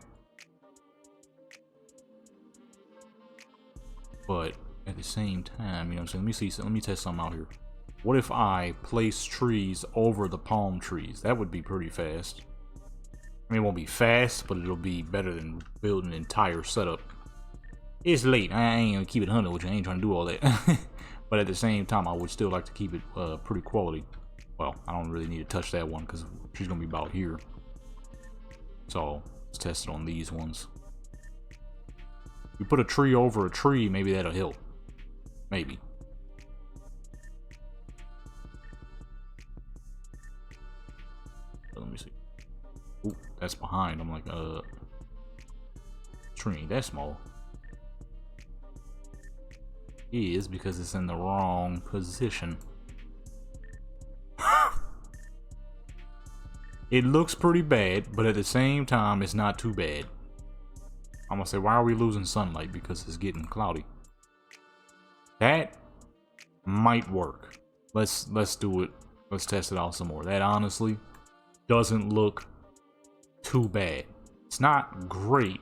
But at the same time, you know what I'm saying? Let me test something out here. What if I place trees over the palm trees? That would be pretty fast. I mean, it won't be fast, but it'll be better than building an entire setup. It's late. I ain't gonna keep it 100, which I ain't trying to do all that. But at the same time, I would still like to keep it pretty quality. Well, I don't really need to touch that one because she's gonna be about here. So let's test it on these ones. If we put a tree over a tree, maybe that'll help. Maybe. Let me see. Ooh, that's behind. I'm like, tree ain't that small. It is because it's in the wrong position. It looks pretty bad, but at the same time, it's not too bad. I'm gonna say, why are we losing sunlight? Because it's getting cloudy. That might work. Let's do it. Let's test it out some more. That honestly doesn't look too bad. It's not great,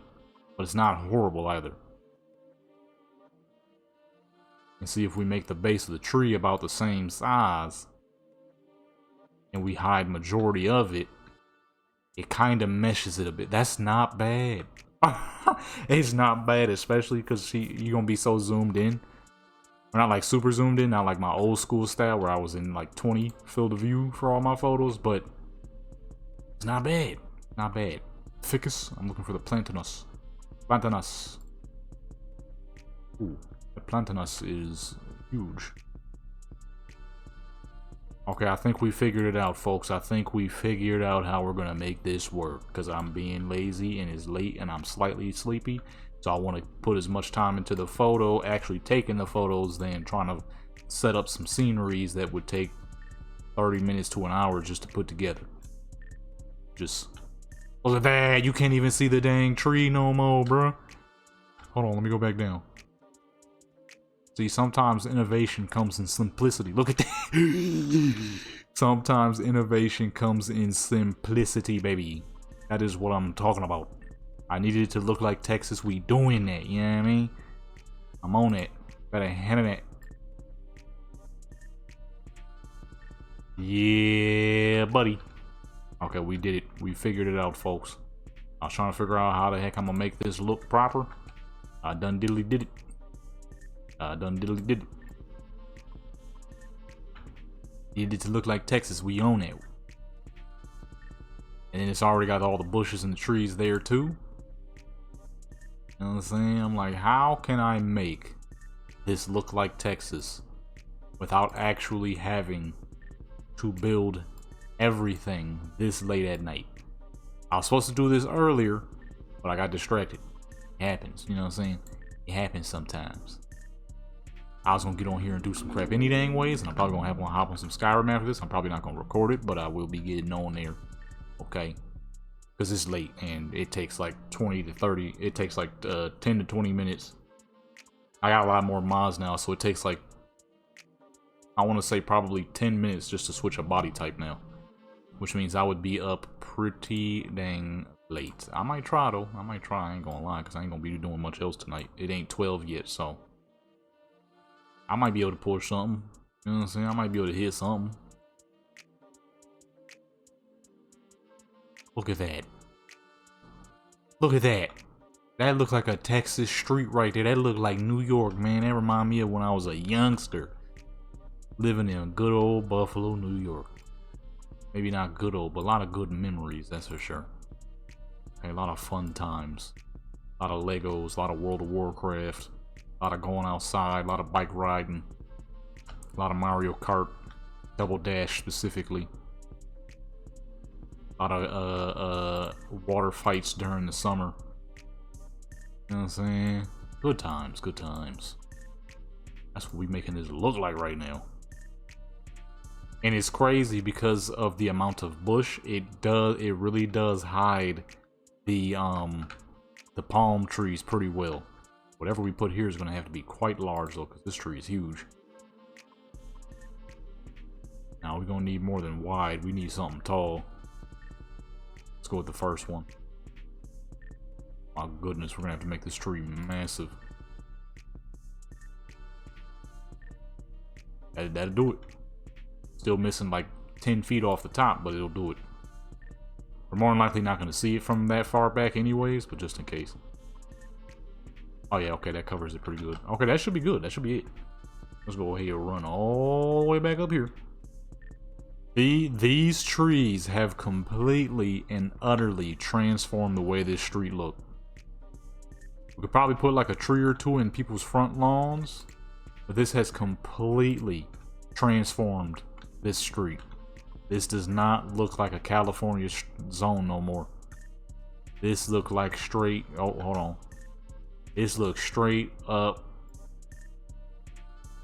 but it's not horrible either. And see if we make the base of the tree about the same size and we hide majority of it, it kind of meshes it a bit. That's not bad. It's not bad, especially because you're gonna be so zoomed in. Not like super zoomed in, not like my old school style where I was in like 20 field of view for all my photos, but it's not bad. Not bad. Ficus, I'm looking for the Plantinus. Plantinus. Ooh, the Plantinus is huge. Okay, I think we figured it out, folks. I think we figured out how we're gonna make this work, because I'm being lazy and it's late and I'm slightly sleepy. So I want to put as much time into the photo, actually taking the photos, than trying to set up some sceneries that would take 30 minutes to an hour just to put together. Just look at that. You can't even see the dang tree no more, bruh. Hold on, let me go back down. See, sometimes innovation comes in simplicity. Look at that. Sometimes innovation comes in simplicity, baby. That is what I'm talking about. I needed it to look like Texas. We doing that, you know what I mean? I'm on it. Better handle it. Yeah, buddy. Okay, we did it. We figured it out, folks. I was trying to figure out how the heck I'm gonna make this look proper. I done diddly did it. I done diddly did it. Needed it to look like Texas. We own it. And then it's already got all the bushes and the trees there too. You know what I'm saying? I'm like, how can I make this look like Texas without actually having to build everything this late at night? I was supposed to do this earlier, but I got distracted. It happens, you know what I'm saying? It happens sometimes. I was gonna get on here and do some crap any dang ways, and I'm probably gonna have one hop on some Skyrim after this. I'm probably not gonna record it, but I will be getting on there, okay? Because it's late and it takes like 20 to 30, it takes like 10 to 20 minutes. I got a lot more mods now, so it takes like, I want to say probably 10 minutes just to switch a body type now, which means I would be up pretty dang late. I might try though. I might try. I ain't gonna lie, because I ain't gonna be doing much else tonight. It ain't 12 yet, so I might be able to push something. You know what I'm saying? I might be able to hit something. Look at that. Look at that. That looked like a Texas street right there. That looked like New York, man. That remind me of when I was a youngster living in good old Buffalo, New York. Maybe not good old, but a lot of good memories, that's for sure. Okay, a lot of fun times. A lot of Legos, a lot of World of Warcraft, a lot of going outside, a lot of bike riding, a lot of Mario Kart, Double Dash specifically. A lot of water fights during the summer. You know what I'm saying? Good times, good times. That's what we making this look like right now. And it's crazy because of the amount of bush. It really does hide the palm trees pretty well. Whatever we put here is gonna have to be quite large though, because this tree is huge. Now we're gonna need more than wide. We need something tall. Let's go with the first one. My goodness, we're gonna have to make this tree massive. That'll do it. Still missing like 10 feet off the top, but it'll do it. We're more than likely not gonna see it from that far back anyways, but just in case. Oh yeah, okay, that covers it pretty good. Okay, that should be good. That should be it. Let's go ahead and run all the way back up here. These trees have completely and utterly transformed the way this street looked. We could probably put like a tree or two in people's front lawns, but this has completely transformed this street. This does not look like a California zone no more. This look like straight, oh, hold on. This looks straight up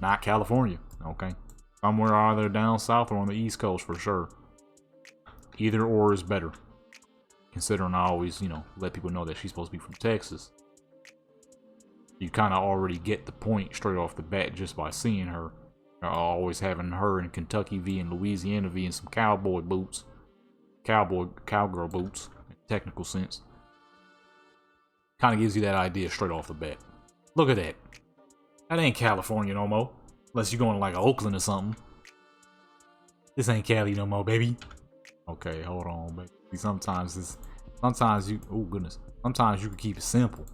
not California, okay? Somewhere either down south or on the East Coast for sure. Either or is better. Considering I always, you know, let people know that she's supposed to be from Texas. You kind of already get the point straight off the bat just by seeing her. Always having her in Kentucky V and Louisiana V in some cowboy boots. Cowgirl boots, in technical sense. Kind of gives you that idea straight off the bat. Look at that. That ain't California no more. Unless you're going to like Oakland or something. This ain't Cali no more, baby. Okay, hold on, baby. Sometimes you, oh goodness. Sometimes you can keep it simple.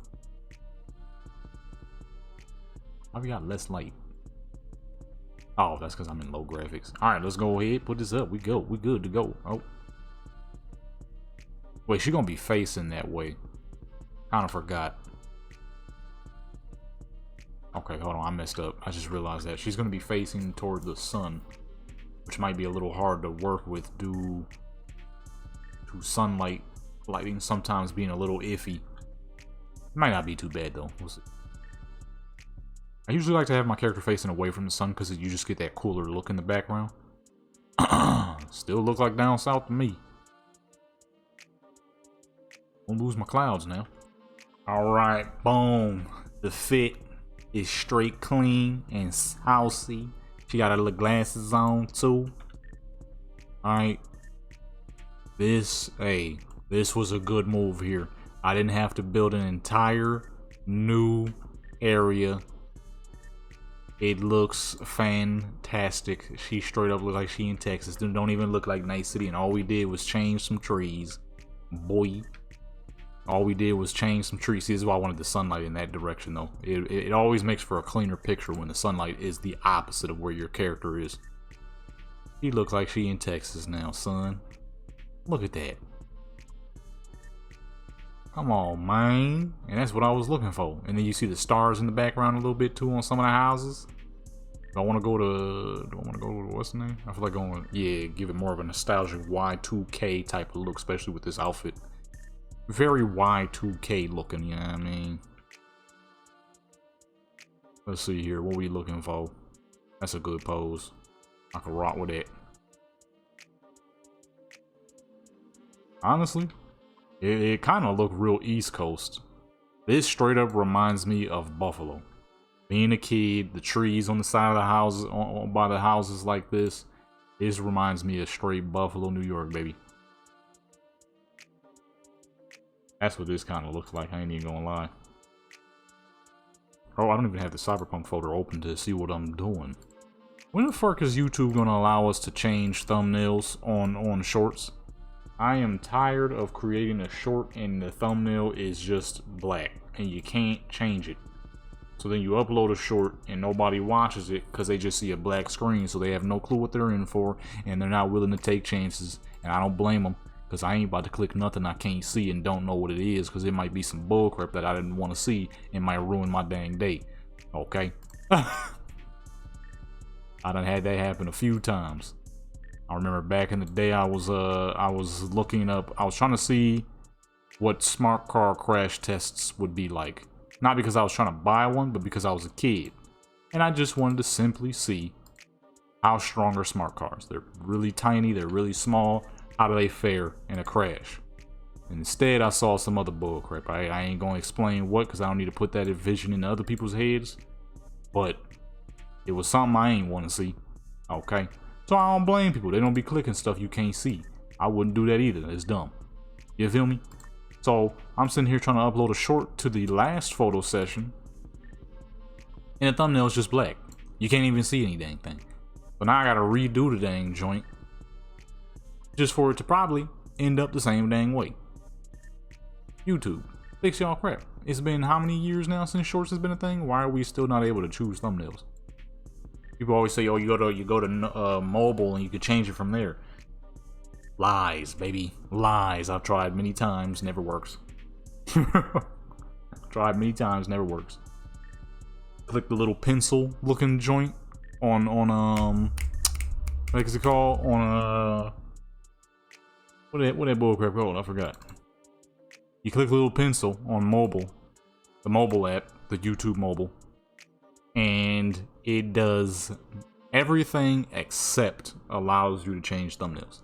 Why we got less light? Oh, that's because I'm in low graphics. All right, let's go ahead. Put this up. We good to go. Oh. Wait, she gonna be facing that way. Kind of forgot. Okay, hold on. I messed up. I just realized that. She's gonna be facing toward the sun, which might be a little hard to work with due to sunlight lighting sometimes being a little iffy. Might not be too bad though. We'll see. I usually like to have my character facing away from the sun because you just get that cooler look in the background. Still look like down south to me. Won't lose my clouds now. Alright, boom. The fit is straight clean and saucy. She got her little glasses on too. Alright. This was a good move here. I didn't have to build an entire new area. It looks fantastic. She straight up looks like she in Texas. Don't even look like Night City. And all we did was change some trees. Boy. All we did was change some trees. See, this is why I wanted the sunlight in that direction though. It always makes for a cleaner picture when the sunlight is the opposite of where your character is. She looks like she in Texas now, son. Look at that. Come on, man. And that's what I was looking for. And then you see the stars in the background a little bit too on some of the houses. Do I want to go to, what's the name? I feel like going, yeah, give it more of a nostalgic Y2K type of look, especially with this outfit. Very Y2K looking, you know what I mean? Let's see here, what we looking for? That's a good pose. I can rock with it. Honestly, it kind of looked real East Coast. This straight up reminds me of Buffalo. Being a kid, the trees on the side of the houses, by the houses like this reminds me of straight Buffalo, New York, baby. That's what this kind of looks like, I ain't even gonna lie. Oh, I don't even have the Cyberpunk folder open to see what I'm doing. When the fuck is YouTube gonna allow us to change thumbnails on shorts? I am tired of creating a short and the thumbnail is just black and you can't change it. So then you upload a short and nobody watches it because they just see a black screen, so they have no clue what they're in for and they're not willing to take chances. And I don't blame them, because I ain't about to click nothing I can't see and don't know what it is, because it might be some bullcrap that I didn't want to see and might ruin my dang day. Okay? I done had that happen a few times. I remember back in the day I was looking up, I was trying to see what smart car crash tests would be like. Not because I was trying to buy one, but because I was a kid. And I just wanted to simply see how strong are smart cars. They're really tiny, they're really small. How do they fare in a crash? And instead, I saw some other bullcrap. I ain't gonna explain what, because I don't need to put that vision into other people's heads. But it was something I ain't want to see. Okay? So I don't blame people. They don't be clicking stuff you can't see. I wouldn't do that either. It's dumb. You feel me? So I'm sitting here trying to upload a short to the last photo session, and the thumbnail is just black. You can't even see any dang thing. So now I gotta redo the dang joint just for it to probably end up the same dang way. YouTube, fix y'all crap. It's been how many years now since shorts has been a thing? Why are we still not able to choose thumbnails? People always say, oh, you go to mobile and you can change it from there. Lies, baby. Lies. I've tried many times, never works. Tried many times, never works. Click the little pencil looking joint on what is it called? On what that bullcrap called? I forgot. You click the little pencil on mobile, the mobile app, the YouTube mobile, and it does everything except allows you to change thumbnails.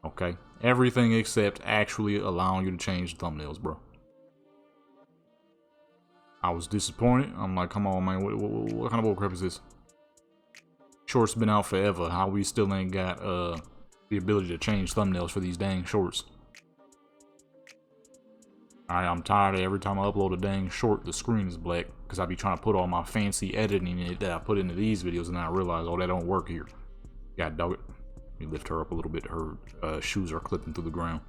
Okay, everything except actually allowing you to change thumbnails, bro. I was disappointed. I'm like, come on, man, what kind of bullcrap is this? Shorts been out forever. How we still ain't got the ability to change thumbnails for these dang shorts? Alright, I'm tired of every time I upload a dang short, the screen is black, because I be trying to put all my fancy editing in it that I put into these videos, and then I realize, oh, that don't work here. God dog it. Let me lift her up a little bit. Her shoes are clipping through the ground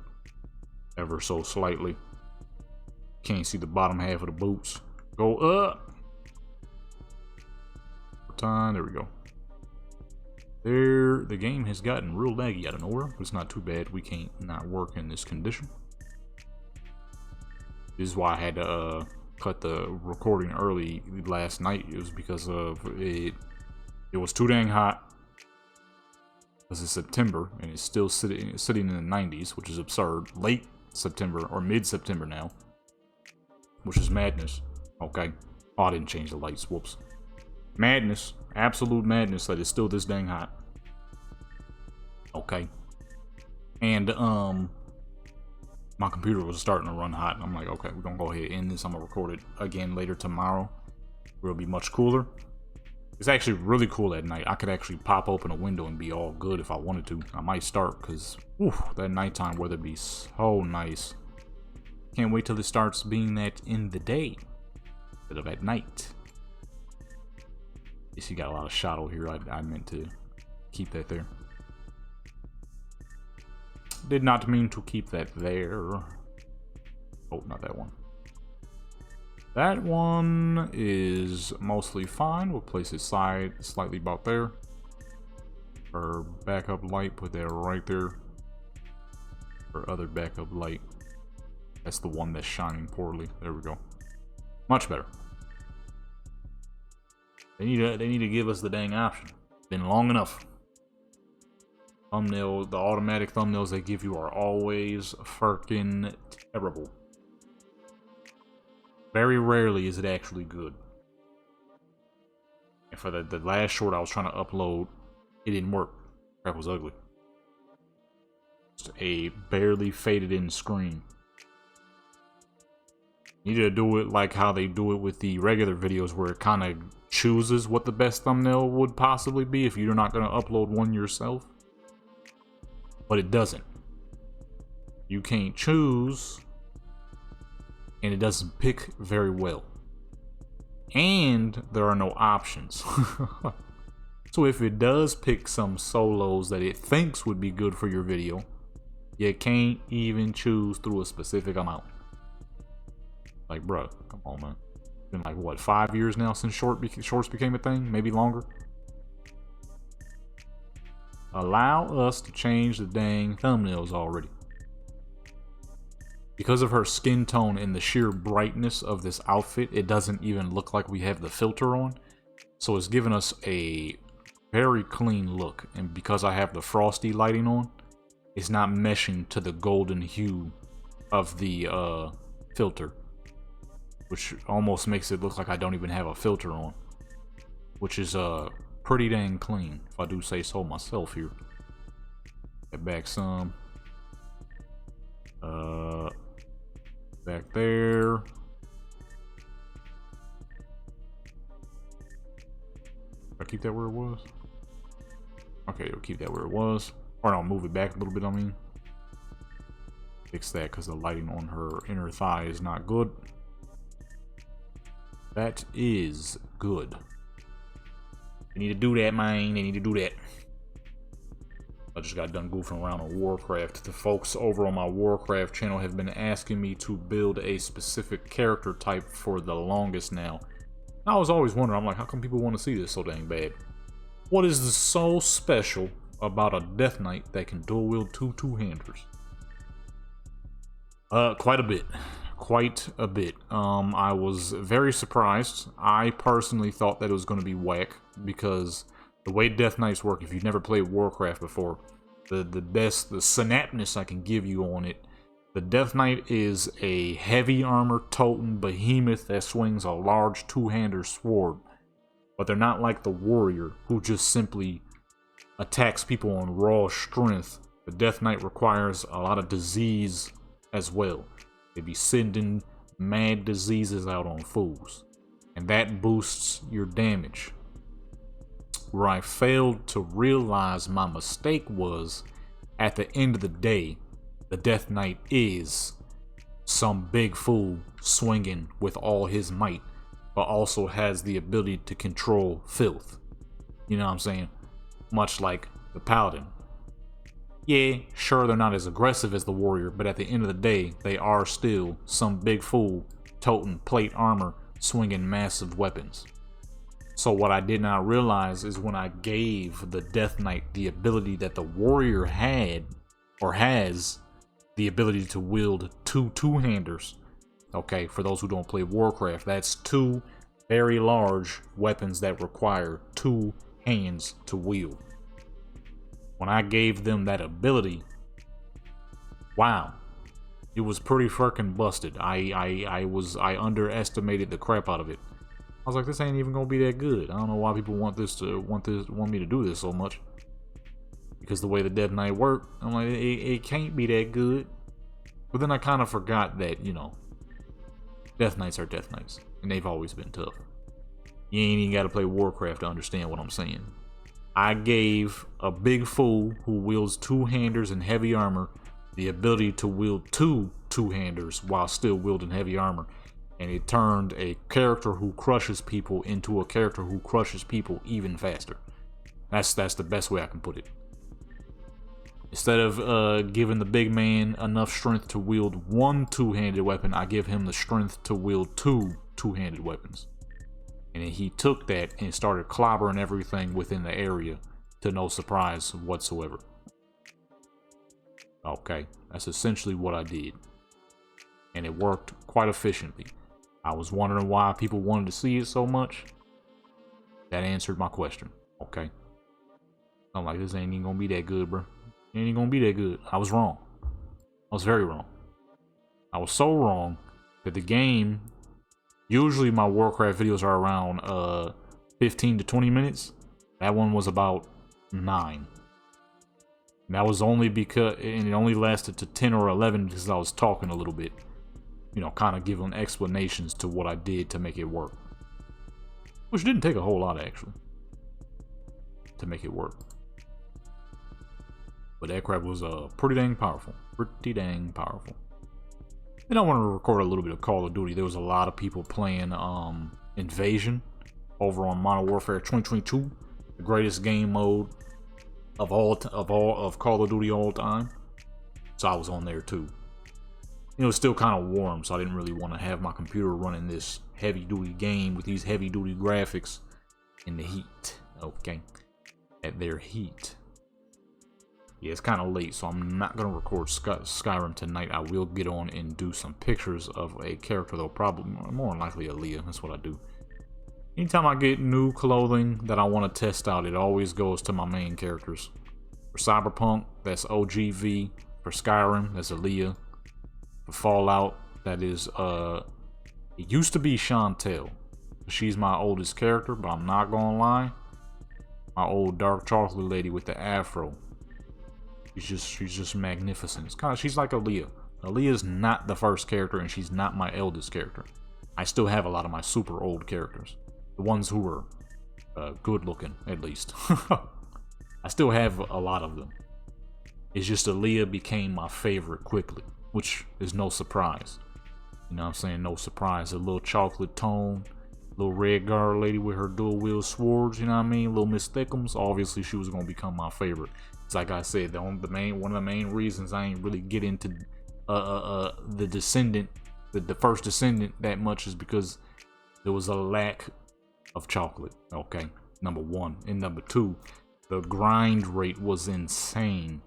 ever so slightly. Can't see the bottom half of the boots. Go up. Time. There we go. The game has gotten real laggy out of nowhere, but it's not too bad. We can't not work in this condition. This is why I had to cut the recording early last night. It was because of it. It was too dang hot. This is September, and it's still sitting in the 90s, which is absurd. Late September or mid-September now, which is madness. Okay. Oh, I didn't change the lights. Whoops. Madness. Absolute madness that it's still this dang hot. Okay. And, my computer was starting to run hot, and I'm like, okay, we're gonna go ahead and end this. I'm gonna record it again later tomorrow, where it'll be much cooler. It's actually really cool at night. I could actually pop open a window and be all good if I wanted to. I might start, because, that nighttime weather be so nice. Can't wait till it starts being that in the day, instead of at night. Guess you got a lot of shadow here. I meant to keep that there. Did not mean to keep that there. Oh, not that one. That one is mostly fine. We'll place it slightly about there. For backup light, put that right there. For other backup light. That's the one that's shining poorly. There we go. Much better. They need to give us the dang option. Been long enough. Thumbnail, the automatic thumbnails they give you are always freaking terrible. Very rarely is it actually good. And for the last short I was trying to upload, it didn't work. Crap was ugly. Just a barely faded in screen. You need to do it like how they do it with the regular videos, where it kind of chooses what the best thumbnail would possibly be if you're not going to upload one yourself. But it doesn't. You can't choose, and it doesn't pick very well. And there are no options. So if it does pick some solos that it thinks would be good for your video, you can't even choose through a specific amount. Like, bruh, come on, man. It's been like, what, 5 years now since shorts became a thing? Maybe longer? Allow us to change the dang thumbnails already. Because of her skin tone and the sheer brightness of this outfit, it doesn't even look like we have the filter on. So it's giving us a very clean look. And because I have the frosty lighting on, it's not meshing to the golden hue of the filter. Which almost makes it look like I don't even have a filter on. Which is pretty dang clean, if I do say so myself here. Get back some. Back there. I keep that where it was? Okay, we'll keep that where it was. Or I'll move it back a little bit, I mean. Fix that because the lighting on her inner thigh is not good. That is good. They need to do that, man. They need to do that. I just got done goofing around on Warcraft. The folks over on my Warcraft channel have been asking me to build a specific character type for the longest now. I was always wondering, I'm like, how come people want to see this so dang bad? What is so special about a Death Knight that can dual wield two-handers? Quite a bit. Quite a bit. I was very surprised. I personally thought that it was going to be whack, because the way Death Knights work, if you've never played Warcraft before, the synapness I can give you on it, the Death Knight is a heavy armor toting behemoth that swings a large two-hander sword. But they're not like the warrior, who just simply attacks people on raw strength. The Death Knight requires a lot of disease as well. They be sending mad diseases out on fools, and that boosts your damage. Where I failed to realize my mistake was, at the end of the day, the Death Knight is some big fool swinging with all his might, but also has the ability to control filth. You know what I'm saying? Much like the Paladin. Yeah, sure, they're not as aggressive as the warrior, but at the end of the day, they are still some big fool toting plate armor, swinging massive weapons. So what I did not realize is when I gave the Death Knight the ability that the warrior had or has the ability to wield two-handers. Okay, for those who don't play Warcraft, that's two very large weapons that require two hands to wield. When I gave them that ability, wow, it was pretty freaking busted. I underestimated the crap out of it. I was like, this ain't even gonna be that good. I don't know why people want me to do this so much. Because the way the Death Knight worked, I'm like, it can't be that good. But then I kind of forgot that, you know, Death Knights are Death Knights, and they've always been tough. You ain't even got to play Warcraft to understand what I'm saying. I gave a big fool who wields two-handers and heavy armor the ability to wield two-handers while still wielding heavy armor. And it turned a character who crushes people into a character who crushes people even faster. That's the best way I can put it. Instead of giving the big man enough strength to wield one two-handed weapon, I give him the strength to wield two-handed weapons. And he took that and started clobbering everything within the area to no surprise whatsoever. Okay, that's essentially what I did. And it worked quite efficiently. I was wondering why people wanted to see it so much. That answered my question. Okay. I'm like, this ain't even gonna be that good, bro. It ain't even gonna be that good. I was wrong. I was very wrong. I was so wrong that the game, usually my Warcraft videos are around 15 to 20 minutes. That one was about 9. And that was only because, and it only lasted to 10 or 11 because I was talking a little bit. You know, kind of giving explanations to what I did to make it work. Which didn't take a whole lot, actually, to make it work. But that crap was pretty dang powerful. Pretty dang powerful. Then I want to record a little bit of Call of Duty. There was a lot of people playing Invasion over on Modern Warfare 2022, the greatest game mode of all Call of Duty all time. So I was on there too. It was still kind of warm, so I didn't really want to have my computer running this heavy-duty game with these heavy-duty graphics in the heat. Okay, at their heat. Yeah, it's kind of late, so I'm not going to record Skyrim tonight. I will get on and do some pictures of a character, though, probably more than likely Aaliyah. That's what I do. Anytime I get new clothing that I want to test out, it always goes to my main characters. For Cyberpunk, that's OGV. For Skyrim, that's Aaliyah. For Fallout, that is, it used to be Chantel. She's my oldest character, but I'm not going to lie. My old dark chocolate lady with the afro. She's just magnificent. It's kind of, she's like Aaliyah. Aaliyah's not the first character, and she's not my eldest character. I still have a lot of my super old characters, the ones who were good looking, at least. I still have a lot of them. It's just Aaliyah became my favorite quickly, which is no surprise. You know what I'm saying? No surprise. A little chocolate tone, little red guard lady with her dual wield swords. You know what I mean? Little Miss Thickums. Obviously, she was gonna become my favorite. Like I said, one of the main reasons I ain't really get into the Descendant, the first Descendant that much is because there was a lack of chocolate. Okay, number one, and number two, the grind rate was insane.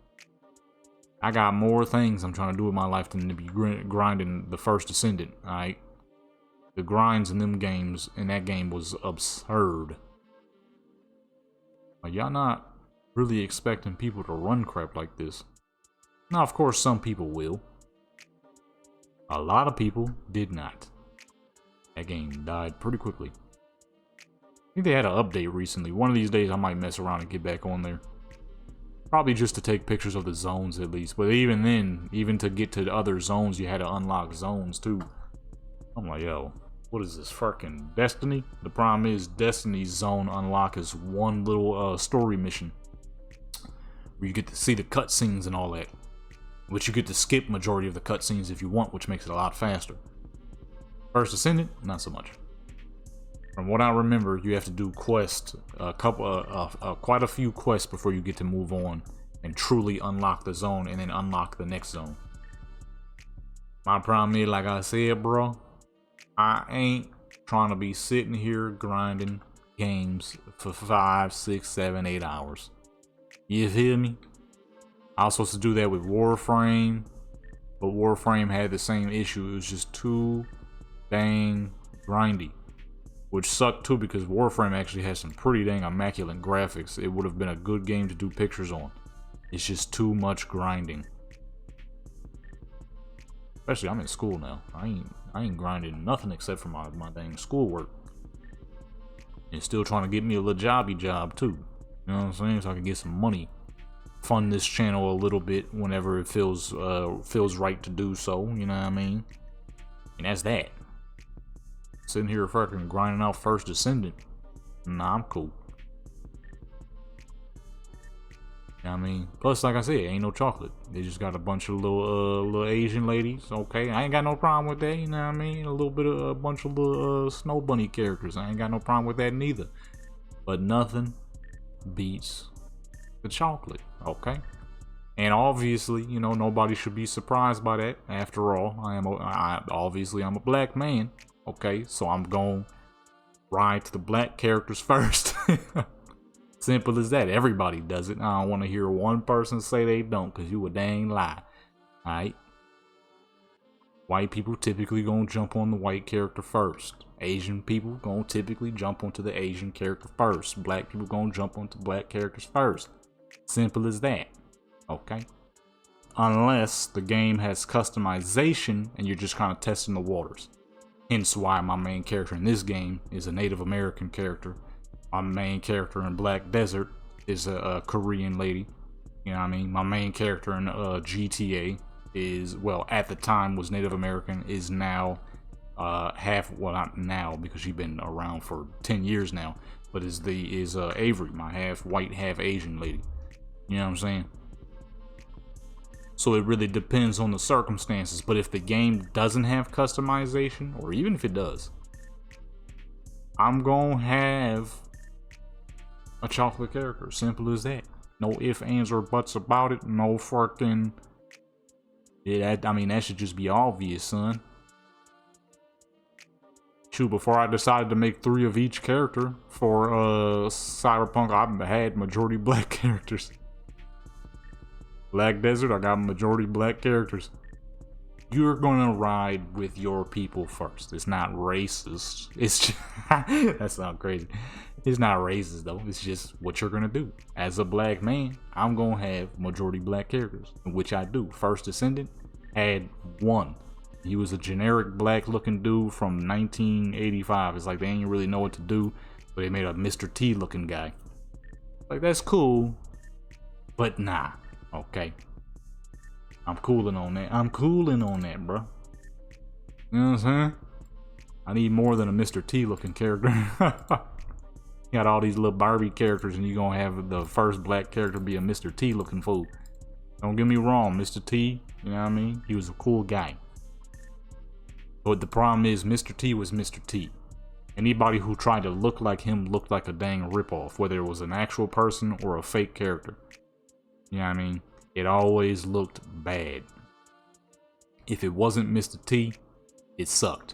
I got more things I'm trying to do with my life than to be grinding the first Descendant. All right, the grinds in them games in that game was absurd. Like, y'all not really expecting people to run crap like this. Now, of course, some people will. A lot of people did not. That game died pretty quickly. I think they had an update recently. One of these days, I might mess around and get back on there. Probably just to take pictures of the zones at least. But even then, even to get to the other zones, you had to unlock zones too. I'm like, yo, what is this, fucking Destiny? The problem is, Destiny's zone unlock is one little story mission. Where you get to see the cutscenes and all that. Which you get to skip majority of the cutscenes if you want, which makes it a lot faster. First Ascendant, not so much. From what I remember, you have to do quests, quite a few quests before you get to move on and truly unlock the zone and then unlock the next zone. My problem is, like I said, bro, I ain't trying to be sitting here grinding games for 5, 6, 7, 8 hours. You feel me? I was supposed to do that with Warframe, but Warframe had the same issue. It was just too dang grindy, which sucked too because Warframe actually has some pretty dang immaculate graphics. It would have been a good game to do pictures on. It's just too much grinding. Especially, I'm in school now. I ain't grinding nothing except for my dang schoolwork. And still trying to get me a little jobby job too. You know what I'm saying? So I can get some money. Fund this channel a little bit whenever it feels right to do so. You know what I mean? And that's that. Sitting here fucking grinding out First Descendant. Nah, I'm cool. You know what I mean? Plus, like I said, ain't no chocolate. They just got a bunch of little Asian ladies. Okay, I ain't got no problem with that. You know what I mean? A bunch of little snow bunny characters. I ain't got no problem with that neither. But nothing beats the chocolate. Okay. And obviously, you know, nobody should be surprised by that. After all, obviously I'm a black man. Okay, so I'm gonna ride to the black characters first. Simple as that. Everybody does it. I don't want to hear one person say they don't, because you a dang lie. Alright? White people typically gonna jump on the white character first. Asian people gonna typically jump onto the Asian character first. Black people gonna jump onto black characters first. Simple as that. Okay? Unless the game has customization and you're just kind of testing the waters. Hence why my main character in this game is a Native American character. My main character in Black Desert is a Korean lady. You know what I mean? My main character in GTA is, well, at the time was Native American, is now well, not now because she's been around for 10 years now, but is Avery, my half white, half Asian lady. You know what I'm saying? So it really depends on the circumstances. But if the game doesn't have customization, or even if it does, I'm gonna have a chocolate character. Simple as that. No ifs, ands, or buts about it. No fucking... I mean, that should just be obvious, son. Shoot, before I decided to make 3 of each character for Cyberpunk, I had majority black characters. Black Desert, I got majority black characters. You're gonna ride with your people first. It's not racist. It's just, that sounds crazy. It's not racist though. It's just what you're gonna do. As a black man, I'm gonna have majority black characters, which I do. First Descendant had 1. He was a generic black looking dude from 1985. It's like they ain't really know what to do, but they made a Mr. T looking guy. Like, that's cool, but nah. Okay. I'm cooling on that. I'm cooling on that, bro. You know what I'm saying? I need more than a Mr. T looking character. You got all these little Barbie characters and you're gonna have the first black character be a Mr. T looking fool. Don't get me wrong, Mr. T, you know what I mean? He was a cool guy. But the problem is Mr. T was Mr. T. Anybody who tried to look like him looked like a dang ripoff, whether it was an actual person or a fake character. You know what I mean? It always looked bad. If it wasn't Mr. T, it sucked.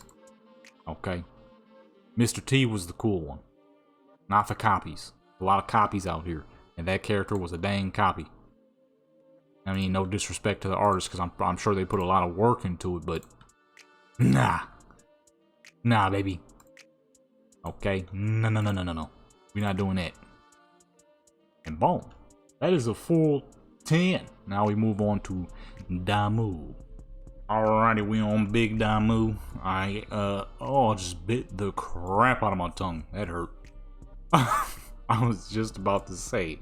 Okay? Mr. T was the cool one. Not for copies. A lot of copies out here. And that character was a dang copy. I mean, no disrespect to the artist, because I'm sure they put a lot of work into it, but... Nah. Nah, baby. Okay? No. We're not doing that. And boom. That is a full 10. Now we move on to Damu. Alrighty, we on Big Damu. I just bit the crap out of my tongue. That hurt. I was just about to say,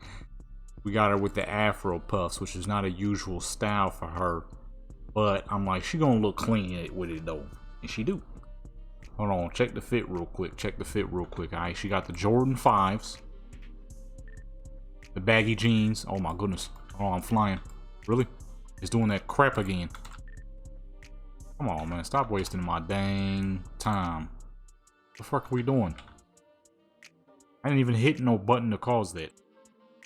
we got her with the Afro puffs, which is not a usual style for her. But I'm like, she gonna look clean with it though. And she do. Hold on, check the fit real quick. Alright, she got the Jordan 5s. The baggy jeans. Oh my goodness. Oh, I'm flying. Really? It's doing that crap again. Come on, man. Stop wasting my dang time. What the fuck are we doing? I didn't even hit no button to cause that.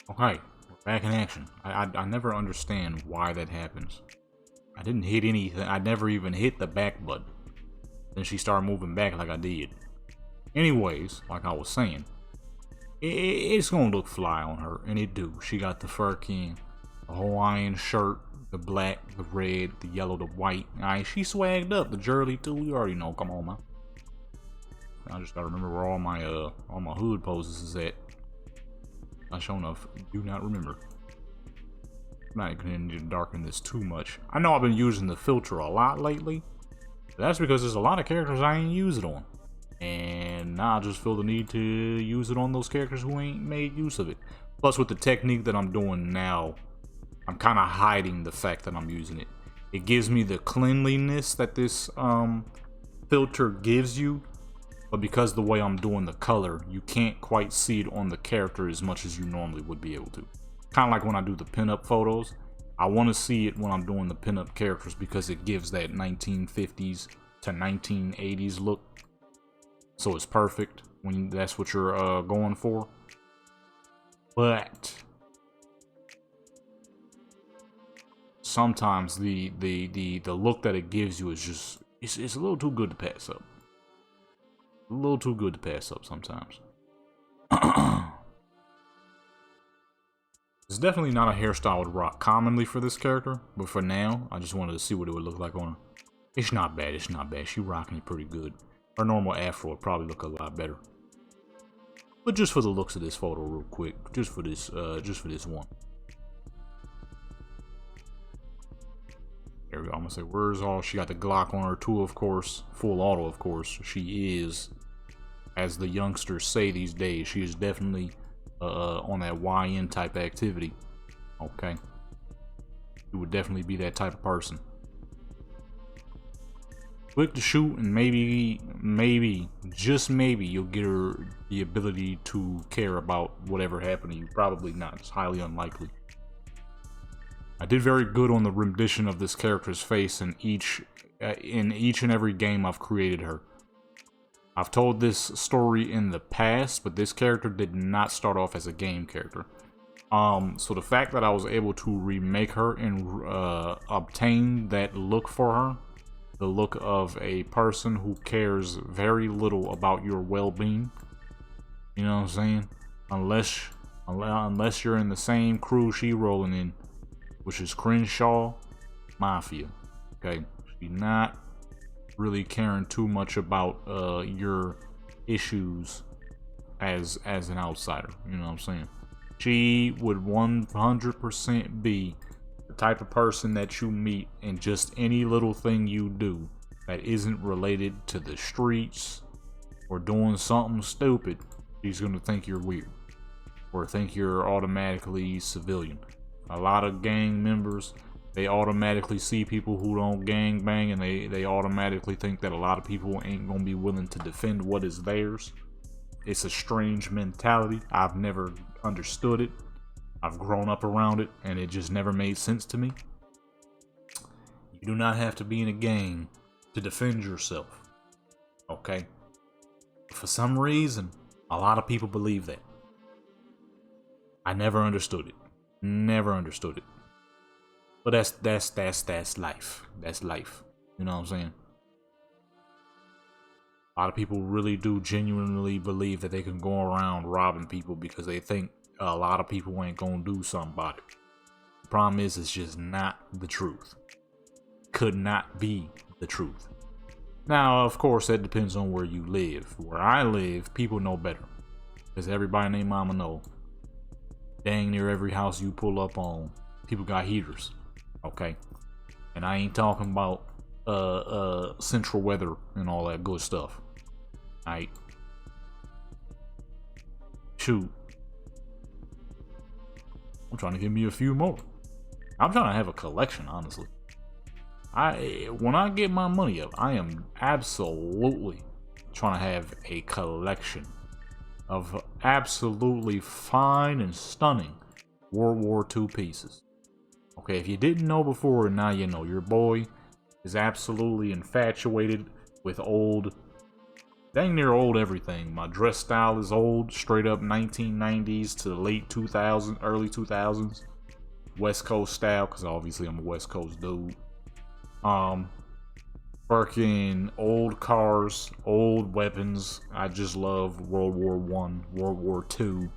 Okay. Back in action. I never understand why that happens. I didn't hit anything. I never even hit the back button. Then she started moving back like I did. Anyways, like I was saying, it's gonna look fly on her, and it do. She got the fur king, the Hawaiian shirt, the black, the red, the yellow, the white. Alright, she swagged up. The jersey too. You already know. Come on, man. I just gotta remember where all my hood poses is at. I sure enough do not remember. I'm not gonna need to darken this too much. I know I've been using the filter a lot lately. That's because there's a lot of characters I ain't use it on. And now I just feel the need to use it on those characters who ain't made use of it. Plus with the technique that I'm doing now, I'm kind of hiding the fact that I'm using it. It gives me the cleanliness that this filter gives you. But because the way I'm doing the color, you can't quite see it on the character as much as you normally would be able to. Kind of like when I do the pinup photos. I want to see it when I'm doing the pinup characters because it gives that 1950s to 1980s look. So it's perfect when that's what you're going for. But sometimes the look that it gives you is just it's a little too good to pass up. A little too good to pass up sometimes. It's definitely not a hairstyle I would rock commonly for this character, but for now, I just wanted to see what it would look like on her. It's not bad, it's not bad. She rocking it pretty good. Her normal afro would probably look a lot better. But just for the looks of this photo real quick, just for this one. There we go. I'm gonna say, where's all? She got the Glock on her too, of course. Full auto, of course. She is, as the youngsters say these days, she is definitely on that YN type activity. Okay. She would definitely be that type of person. Quick to shoot, and maybe, just maybe, you'll get her the ability to care about whatever happened to you. Probably not. It's highly unlikely. I did very good on the rendition of this character's face in each and every game I've created her. I've told this story in the past, but this character did not start off as a game character. So the fact that I was able to remake her and obtain that look for her, the look of a person who cares very little about your well-being, you know what I'm saying? Unless you're in the same crew she rolling in, which is Crenshaw Mafia. Okay, she's not really caring too much about your issues as an outsider. You know what I'm saying? She would 100% be the type of person that you meet, and just any little thing you do that isn't related to the streets or doing something stupid, she's gonna think you're weird or think you're automatically civilian. A lot of gang members, they automatically see people who don't gang bang, and they automatically think that a lot of people ain't gonna be willing to defend what is theirs. It's a strange mentality. I've never understood it. I've grown up around it, and it just never made sense to me. You do not have to be in a gang to defend yourself. Okay? For some reason, a lot of people believe that. I never understood it. Never understood it. But that's life. That's life. You know what I'm saying? A lot of people really do genuinely believe that they can go around robbing people because they think a lot of people ain't gonna do something about it. The problem is, it's just not the truth. Could not be the truth. Now, of course, that depends on where you live. Where I live, people know better. Because everybody named mama know. Dang near every house you pull up on, people got heaters. Okay? And I ain't talking about central weather and all that good stuff. Alright? Shoot. I'm trying to give me a few more. I'm trying to have a collection, honestly. When I get my money up, I am absolutely trying to have a collection of absolutely fine and stunning World War II pieces. Okay, if you didn't know before, now you know. Your boy is absolutely infatuated with old, dang near old everything. My dress style is old, straight up 1990s to the late 2000s, early 2000s. West Coast style, because obviously I'm a West Coast dude. Fucking old cars, old weapons. I just love World War One, World War Two,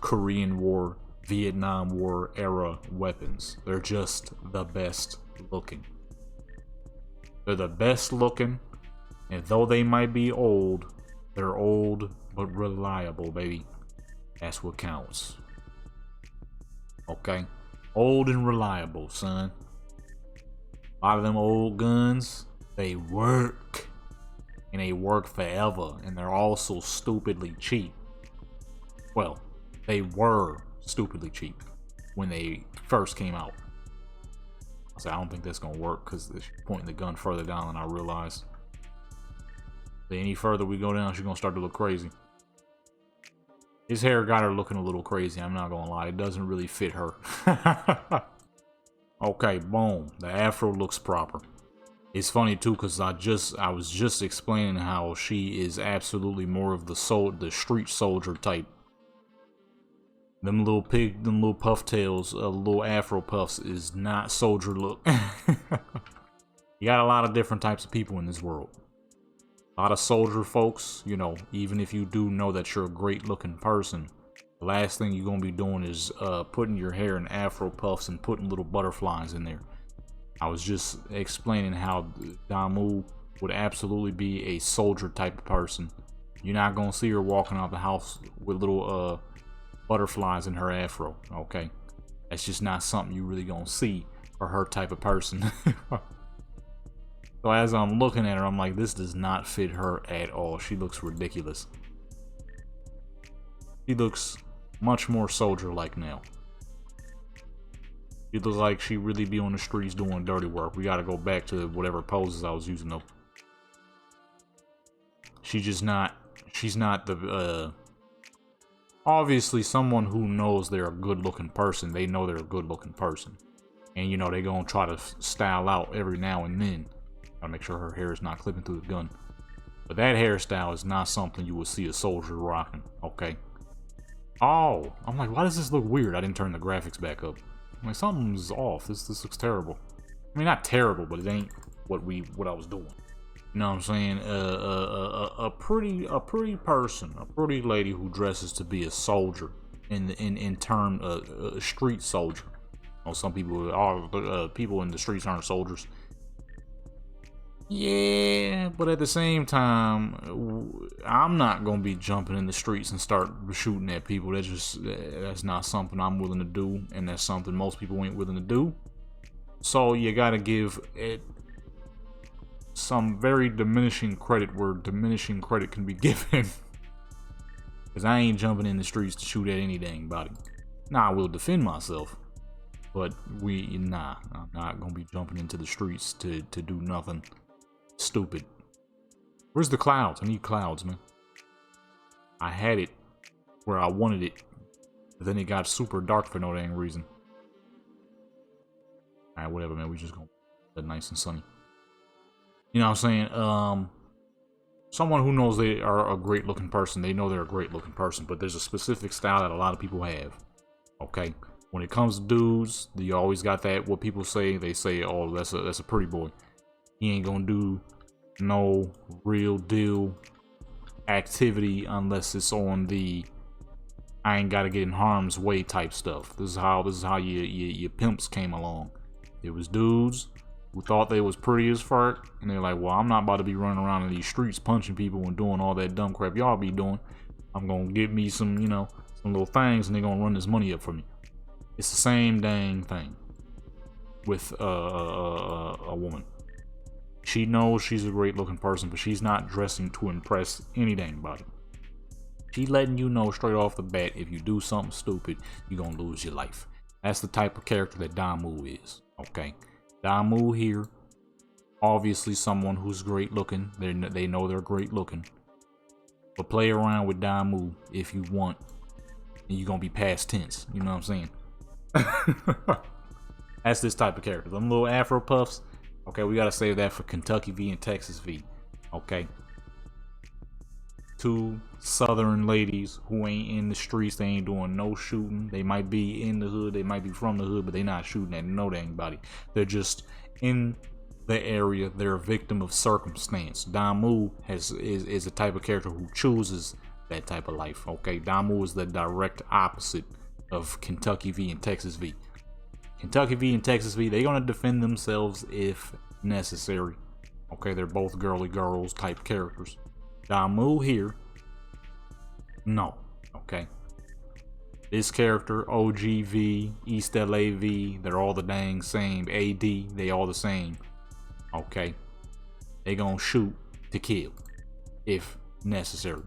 Korean War, Vietnam War era weapons. They're just the best looking. They're the best looking, and though they might be old, they're old but reliable, baby. That's what counts. Okay? Old and reliable, son. A lot of them old guns, they work. And they work forever. And they're also stupidly cheap. Well, they were stupidly cheap when they first came out. I said, I don't think that's gonna work because she's pointing the gun further down than I realized. The any further we go down, she's gonna start to look crazy. His hair got her looking a little crazy, I'm not gonna lie. It doesn't really fit her. Okay, boom. The afro looks proper. It's funny too, because I was just explaining how she is absolutely more of the street soldier type. Them little puff tails, little afro puffs is not soldier look. You got a lot of different types of people in this world. A lot of soldier folks, you know, even if you do know that you're a great looking person, the last thing you're gonna be doing is putting your hair in afro puffs and putting little butterflies in there. I was just explaining how Damu would absolutely be a soldier type of person. You're not gonna see her walking out the house with little butterflies in her afro, okay? That's just not something you really gonna see for her type of person. So as I'm looking at her, I'm like, this does not fit her at all. She looks ridiculous. She looks much more soldier-like now. She looks like she really be on the streets doing dirty work. We gotta go back to whatever poses I was using though. She's not the, obviously someone who knows they're a good-looking person, they know they're a good-looking person. And you know, they gonna try to style out every now and then. Gotta make sure her hair is not clipping through the gun. But that hairstyle is not something you would see a soldier rocking, okay? Oh, I'm like, why does this look weird? I didn't turn the graphics back up. I'm like, something's off. This looks terrible. I mean, not terrible, but it ain't what I was doing. You know what I'm saying? A pretty person, a pretty lady who dresses to be a soldier in term a street soldier. You know, some people people in the streets aren't soldiers. Yeah, but at the same time, I'm not gonna be jumping in the streets and start shooting at people. That's not something I'm willing to do, and that's something most people ain't willing to do. So you gotta give it some very diminishing credit where diminishing credit can be given. Cause I ain't jumping in the streets to shoot at any dang body. Nah, I will defend myself, but I'm not gonna be jumping into the streets to do nothing stupid. Where's the clouds? I need clouds, man. I had it where I wanted it, but then it got super dark for no dang reason. Alright, whatever, man. We just gonna get nice and sunny. You know what I'm saying? Someone who knows they are a great looking person, they know they're a great looking person, but there's a specific style that a lot of people have. Okay? When it comes to dudes, you always got that, what people say, they say, oh, that's a pretty boy. He ain't gonna do no real deal activity unless it's on the I ain't gotta get in harm's way type stuff. This is how your pimps came along. It was dudes who thought they was pretty as fuck, and they're like, well, I'm not about to be running around in these streets punching people and doing all that dumb crap y'all be doing. I'm gonna get me some, you know, some little things, and they're gonna run this money up for me. It's the same dang thing with a woman. She knows she's a great looking person, but she's not dressing to impress any dang body. She letting you know straight off the bat, if you do something stupid, you're gonna lose your life. That's the type of character that Damu is, okay? Damu here, obviously someone who's great looking. They know they're great looking. But play around with Damu if you want, and you're gonna be past tense, you know what I'm saying? That's this type of character. Them little afro puffs, okay, we gotta save that for Kentucky V and Texas V, okay? Two southern ladies who ain't in the streets, they ain't doing no shooting. They might be in the hood, they might be from the hood, but they not shooting at no dang body. They're just in the area. They're a victim of circumstance. Damu is a type of character who chooses that type of life. Okay, Damu is the direct opposite of Kentucky V and Texas V. Kentucky V and Texas V, they're gonna defend themselves if necessary. Okay, they're both girly girls type characters. Damu here, no. Okay, this character, OGV, East LAV, they're all the dang same. AD, they all the same. Okay, they gonna shoot to kill if necessary.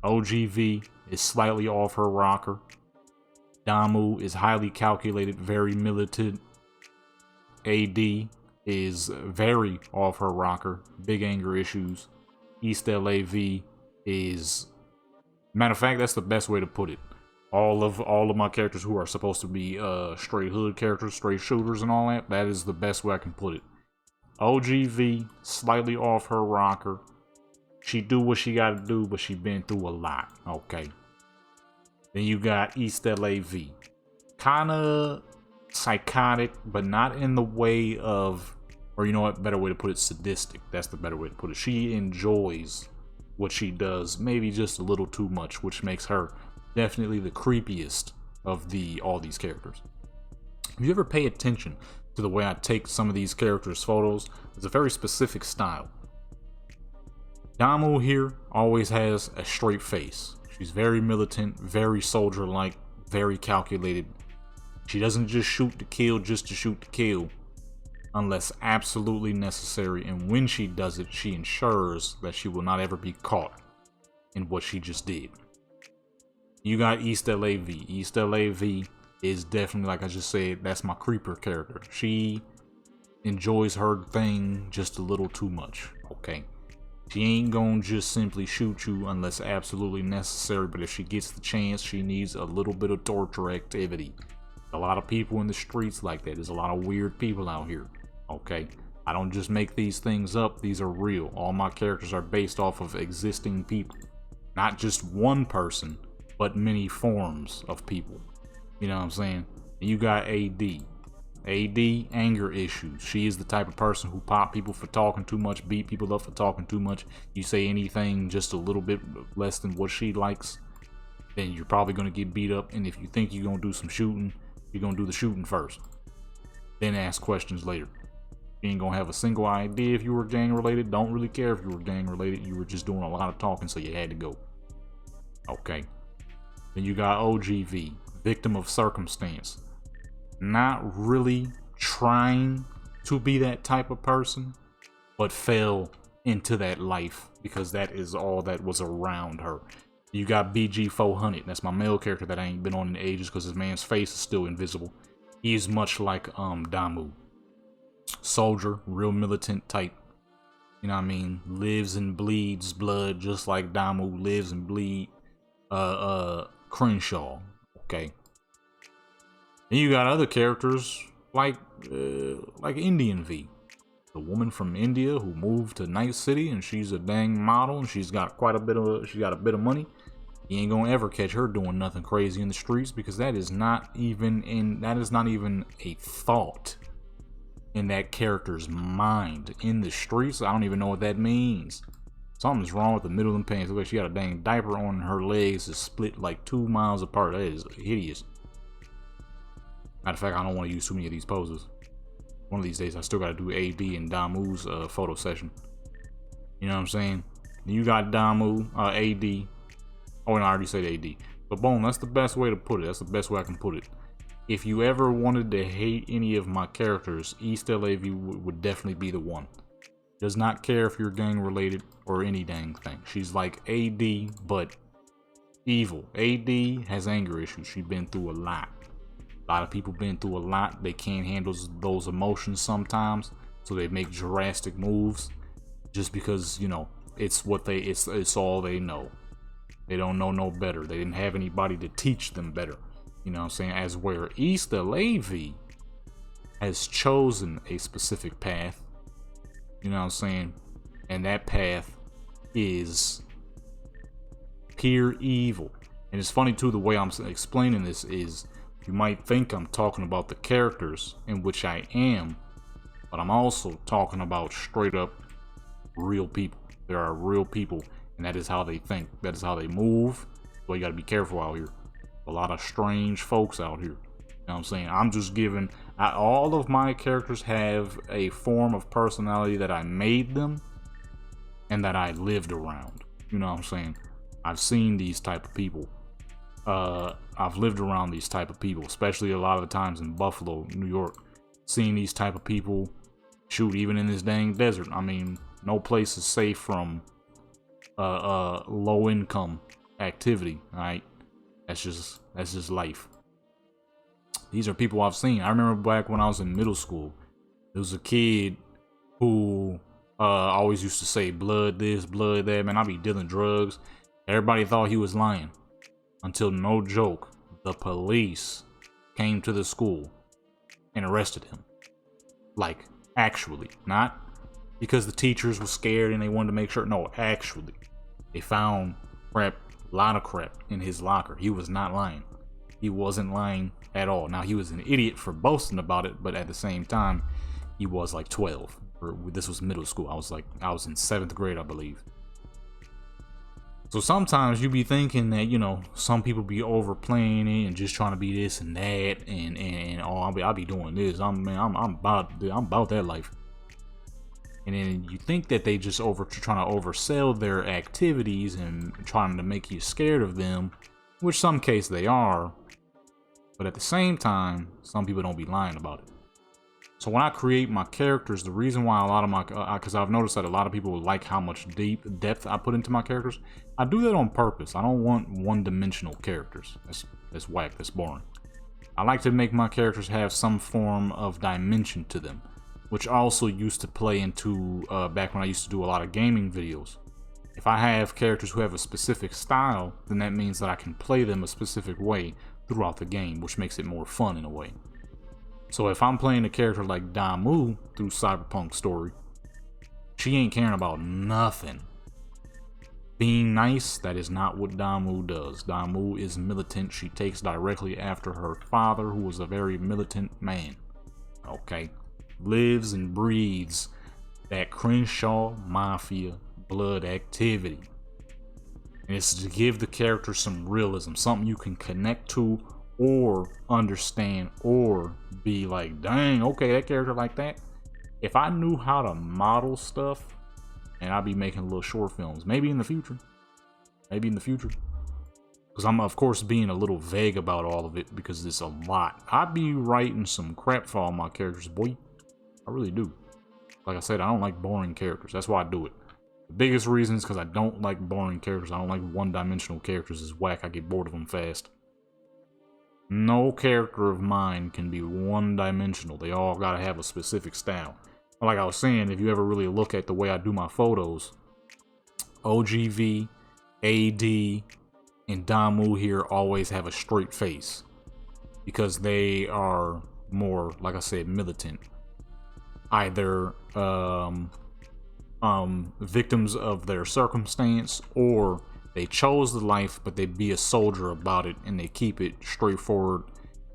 OGV is slightly off her rocker. Damu is highly calculated, very militant. AD is very off her rocker, big anger issues. East LAV is, matter of fact, that's the best way to put it. All of my characters who are supposed to be straight hood characters, straight shooters and all that, that is the best way I can put it. OGV, slightly off her rocker. She do what she gotta do, but she been through a lot. Okay. Then you got East LAV. Kinda psychotic, but not in the way of, or you know what, better way to put it, sadistic. That's the better way to put it. She enjoys what she does, maybe just a little too much, which makes her definitely the creepiest of all these characters. If you ever pay attention to the way I take some of these characters' photos, it's a very specific style. Damu here always has a straight face. She's very militant, very soldier-like, very calculated. She doesn't just shoot to kill just to shoot to kill, unless absolutely necessary, and when she does it, she ensures that she will not ever be caught in what she just did. You got East LAV. East LAV is definitely, like I just said, that's my creeper character. She enjoys her thing just a little too much, okay? She ain't gonna just simply shoot you unless absolutely necessary, but if she gets the chance, she needs a little bit of torture activity. A lot of people in the streets like that. There's a lot of weird people out here, okay? I don't just make these things up. These are real. All my characters are based off of existing people. Not just one person, but many forms of people. You know what I'm saying? You got AD. AD, anger issues. She is the type of person who pop people for talking too much, beat people up for talking too much. You say anything just a little bit less than what she likes, then you're probably going to get beat up. And if you think you're going to do some shooting, you're going to do the shooting first, then ask questions later. You ain't going to have a single idea if you were gang related. Don't really care if you were gang related. You were just doing a lot of talking, so you had to go. Okay. Then you got OGV, victim of circumstance. Not really trying to be that type of person, but fell into that life because that is all that was around her. You got BG 400. That's my male character that I ain't been on in ages because his man's face is still invisible. He's much like Damu. Soldier, real militant type. You know what I mean? Lives and bleeds blood just like Damu lives and bleed Crenshaw. Okay. Then you got other characters like Indian V, the woman from India who moved to Night City, and she's a dang model, and she's got a bit of money. You ain't gonna ever catch her doing nothing crazy in the streets because that is not even a thought in that character's mind. In the streets, I don't even know what that means. Something's wrong with the middle of the pants. Look, she got a dang diaper on, and her legs is split like 2 miles apart. That is hideous. Matter of fact, I don't want to use too many of these poses. One of these days, I still got to do AD and Damu's photo session. You know what I'm saying? You got Damu, AD. Oh, and I already said AD. But boom, that's the best way to put it. That's the best way I can put it. If you ever wanted to hate any of my characters, East LAV would definitely be the one. Does not care if you're gang related or any dang thing. She's like AD, but evil. AD has anger issues. She's been through a lot. A lot of people been through a lot. They can't handle those emotions sometimes, so they make drastic moves just because, you know, it's all they know. They don't know no better. They didn't have anybody to teach them better. You know what I'm saying? As where East LAV has chosen a specific path. You know what I'm saying? And that path is pure evil. And it's funny too, the way I'm explaining this is, you might think I'm talking about the characters, in which I am, but I'm also talking about straight up real people. There are real people, and that is how they think. That is how they move. So you gotta be careful out here. A lot of strange folks out here. You know what I'm saying? I'm just giving, all of my characters have a form of personality that I made them and that I lived around. You know what I'm saying? I've seen these type of people. I've lived around these type of people, especially a lot of the times in Buffalo, New York. Seeing these type of people, shoot, even in this dang desert. I mean, no place is safe from low income activity, alright? That's just life. These are people I've seen. I remember back when I was in middle school, there was a kid who always used to say blood this, blood that. Man, I be dealing drugs. Everybody thought he was lying. Until, no joke, the police came to the school and arrested him. Like, actually. Not because the teachers were scared and they wanted to make sure. No, actually. They found crap, a lot of crap in his locker. He was not lying. He wasn't lying at all. Now, he was an idiot for boasting about it, but at the same time, he was like 12. This was middle school. I was in 7th grade, I believe. So sometimes you be thinking that, you know, some people be overplaying it and just trying to be this and that, and oh, I'll be doing this. I'm about that life. And then you think that they just trying to oversell their activities and trying to make you scared of them, which some case they are. But at the same time, some people don't be lying about it. So when I create my characters, the reason why a lot of my, because I've noticed that a lot of people like how much depth I put into my characters. I do that on purpose. I don't want one-dimensional characters. That's whack. That's boring. I like to make my characters have some form of dimension to them, which also used to play into back when I used to do a lot of gaming videos. If I have characters who have a specific style, then that means that I can play them a specific way throughout the game, which makes it more fun in a way. So if I'm playing a character like Damu through Cyberpunk story, she ain't caring about nothing. Being nice, that is not what Damu does. Damu is militant. She takes directly after her father, who was a very militant man. Okay? Lives and breathes that Crenshaw Mafia blood activity. And it's to give the character some realism, something you can connect to or understand or be like, dang, okay, that character like that. If I knew how to model stuff, and I'd be making little short films, maybe in the future, because I'm of course being a little vague about all of it because it's a lot. I'd be writing some crap for all my characters, boy. I really do. Like I said, I don't like boring characters. That's why I do it. The biggest reason is because I don't like boring characters. I don't like one-dimensional characters. It's whack. I get bored of them fast. No character of mine can be one-dimensional. They all gotta have a specific style. Like I was saying, if you ever really look at the way I do my photos, OGV, AD, and Damu here always have a straight face because they are more, like I said, militant. Either victims of their circumstance, or they chose the life but they be a soldier about it and they keep it straightforward.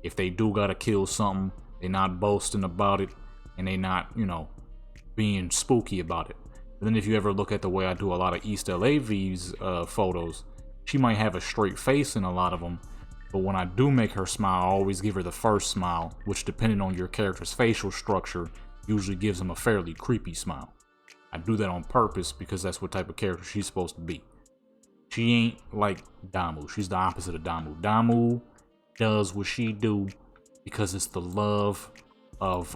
If they do gotta kill something, they not boasting about it and they not, you know, being spooky about it. And then if you ever look at the way I do a lot of East LA V's photos, she might have a straight face in a lot of them, but when I do make her smile, I always give her the first smile, which depending on your character's facial structure usually gives them a fairly creepy smile. I do that on purpose because that's what type of character she's supposed to be. She ain't like Damu. She's the opposite of Damu. Damu does what she do because it's the love of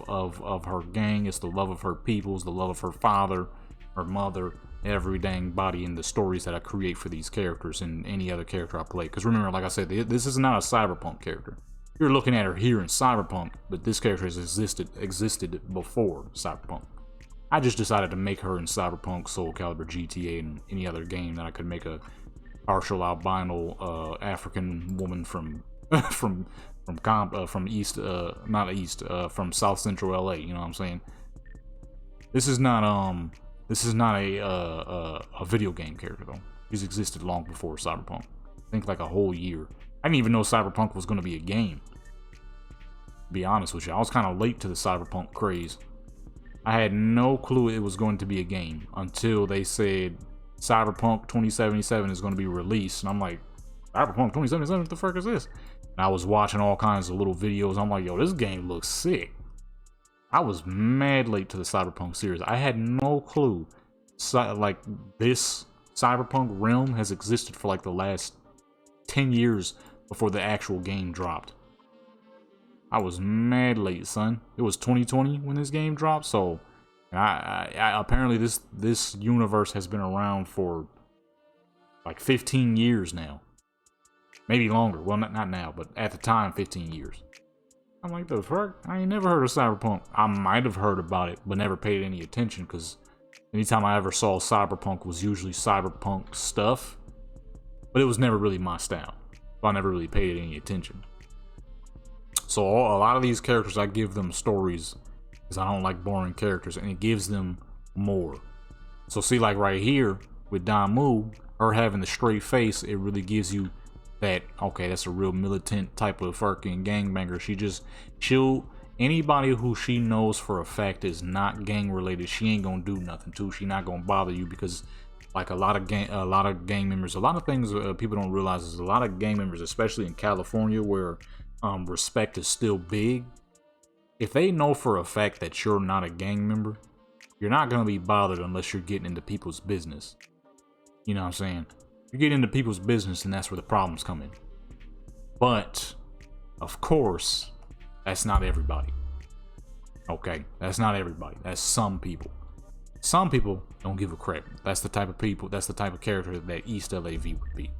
her gang. It's the love of her people. It's the love of her father, her mother, every dang body in the stories that I create for these characters and any other character I play. Because remember, like I said, this is not a Cyberpunk character. You're looking at her here in Cyberpunk, but this character has existed before Cyberpunk. I just decided to make her in Cyberpunk, Soul Calibur, GTA, and any other game that I could make a partial albino African woman from from South Central LA. You know what I'm saying? This is not a video game character though. He's existed long before Cyberpunk. I think like a whole year. I didn't even know Cyberpunk was going to be a game. To be honest with you, I was kind of late to the Cyberpunk craze. I had no clue it was going to be a game until they said Cyberpunk 2077 is going to be released. And I'm like, Cyberpunk 2077, what the fuck is this? And I was watching all kinds of little videos. I'm like, yo, this game looks sick. I was mad late to the Cyberpunk series. I had no clue. Like, this Cyberpunk realm has existed for like the last 10 years before the actual game dropped. I was mad late, son. It was 2020 when this game dropped, so I apparently this universe has been around for like 15 years now. Maybe longer. Well, not now, but at the time, 15 years. I'm like, the fuck? I ain't never heard of Cyberpunk. I might have heard about it, but never paid any attention, because anytime I ever saw Cyberpunk was usually Cyberpunk stuff, but it was never really my style. So I never really paid any attention. So a lot of these characters, I give them stories because I don't like boring characters, and it gives them more. So see, like right here with Damu, her having the straight face, it really gives you that, okay, that's a real militant type of fucking gangbanger. Anybody who she knows for a fact is not gang related, she ain't gonna do nothing to. She not gonna bother you, because like a lot of gang members, a lot of things people don't realize is a lot of gang members, especially in California, where respect is still big. If they know for a fact that you're not a gang member, you're not going to be bothered unless you're getting into people's business. You know what I'm saying? You get into people's business, and that's where the problems come in. But of course, that's not everybody. Okay, that's not everybody. That's some people. Some people don't give a crap. That's the type of people, that's the type of character that East LAV would be.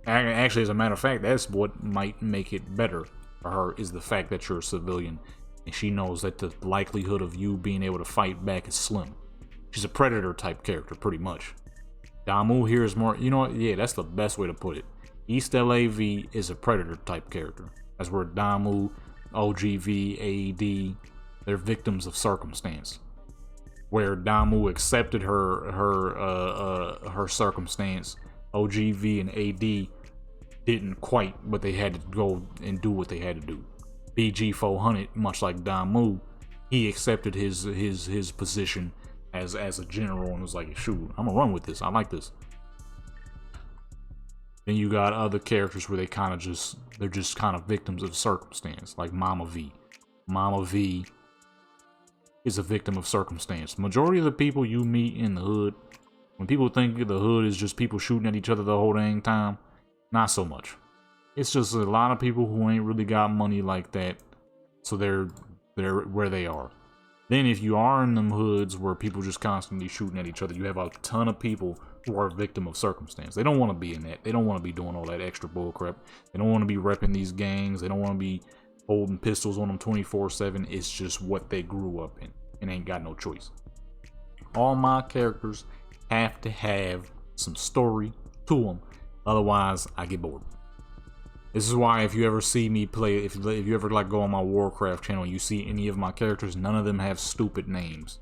Actually, as a matter of fact, that's what might make it better for her, is the fact that you're a civilian, and she knows that the likelihood of you being able to fight back is slim. She's a predator type character, pretty much. Damu here is more, you know what? Yeah, that's the best way to put it. East LAV is a predator type character. That's where Damu, OGV, AD, they're victims of circumstance. Where Damu accepted her circumstance, OGV and AD didn't quite, but they had to go and do what they had to do. BG 400, much like Damu, he accepted his position as a general and was like, shoot, I'm gonna run with this. I like this. Then you got other characters where they're just kind of victims of circumstance, like Mama V. Mama V is a victim of circumstance. Majority of the people you meet in the hood, when people think the hood is just people shooting at each other the whole dang time, not so much. It's just a lot of people who ain't really got money like that, so they're where they are. Then if you are in them hoods where people just constantly shooting at each other, you have a ton of people who are a victim of circumstance. They don't want to be in that. They don't want to be doing all that extra bullcrap. They don't want to be repping these gangs. They don't want to be holding pistols on them 24/7. It's just what they grew up in and ain't got no choice. All my characters have to have some story to them. Otherwise, I get bored. This is why if you ever see me play, if you ever like go on my Warcraft channel, you see any of my characters, none of them have stupid names.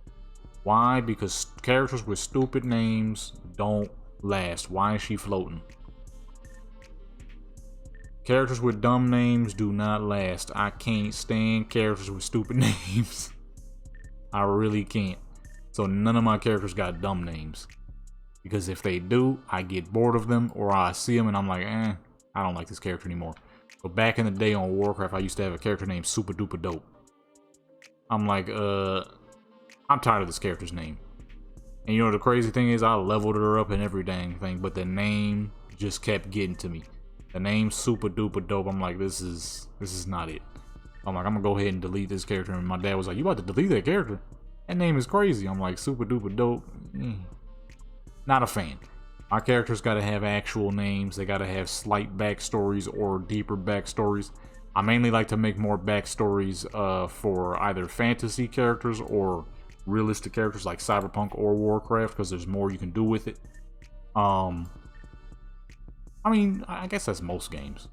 Why? Because characters with stupid names don't last. Why is she floating? Characters with dumb names do not last. I can't stand characters with stupid names. I really can't. So none of my characters got dumb names. Because if they do, I get bored of them, or I see them and I'm like, I don't like this character anymore. But back in the day on Warcraft, I used to have a character named Super Duper Dope. I'm like, I'm tired of this character's name. And you know the crazy thing is, I leveled her up and every dang thing, but the name just kept getting to me. The name Super Duper Dope, I'm like, this is not it. I'm like, I'm gonna go ahead and delete this character. And my dad was like, you about to delete that character? That name is crazy. I'm like, Super Duper Dope. Not a fan. My characters gotta have actual names. They gotta have slight backstories or deeper backstories. I mainly like to make more backstories for either fantasy characters or realistic characters like Cyberpunk or Warcraft, because there's more you can do with it. I mean, I guess that's most games.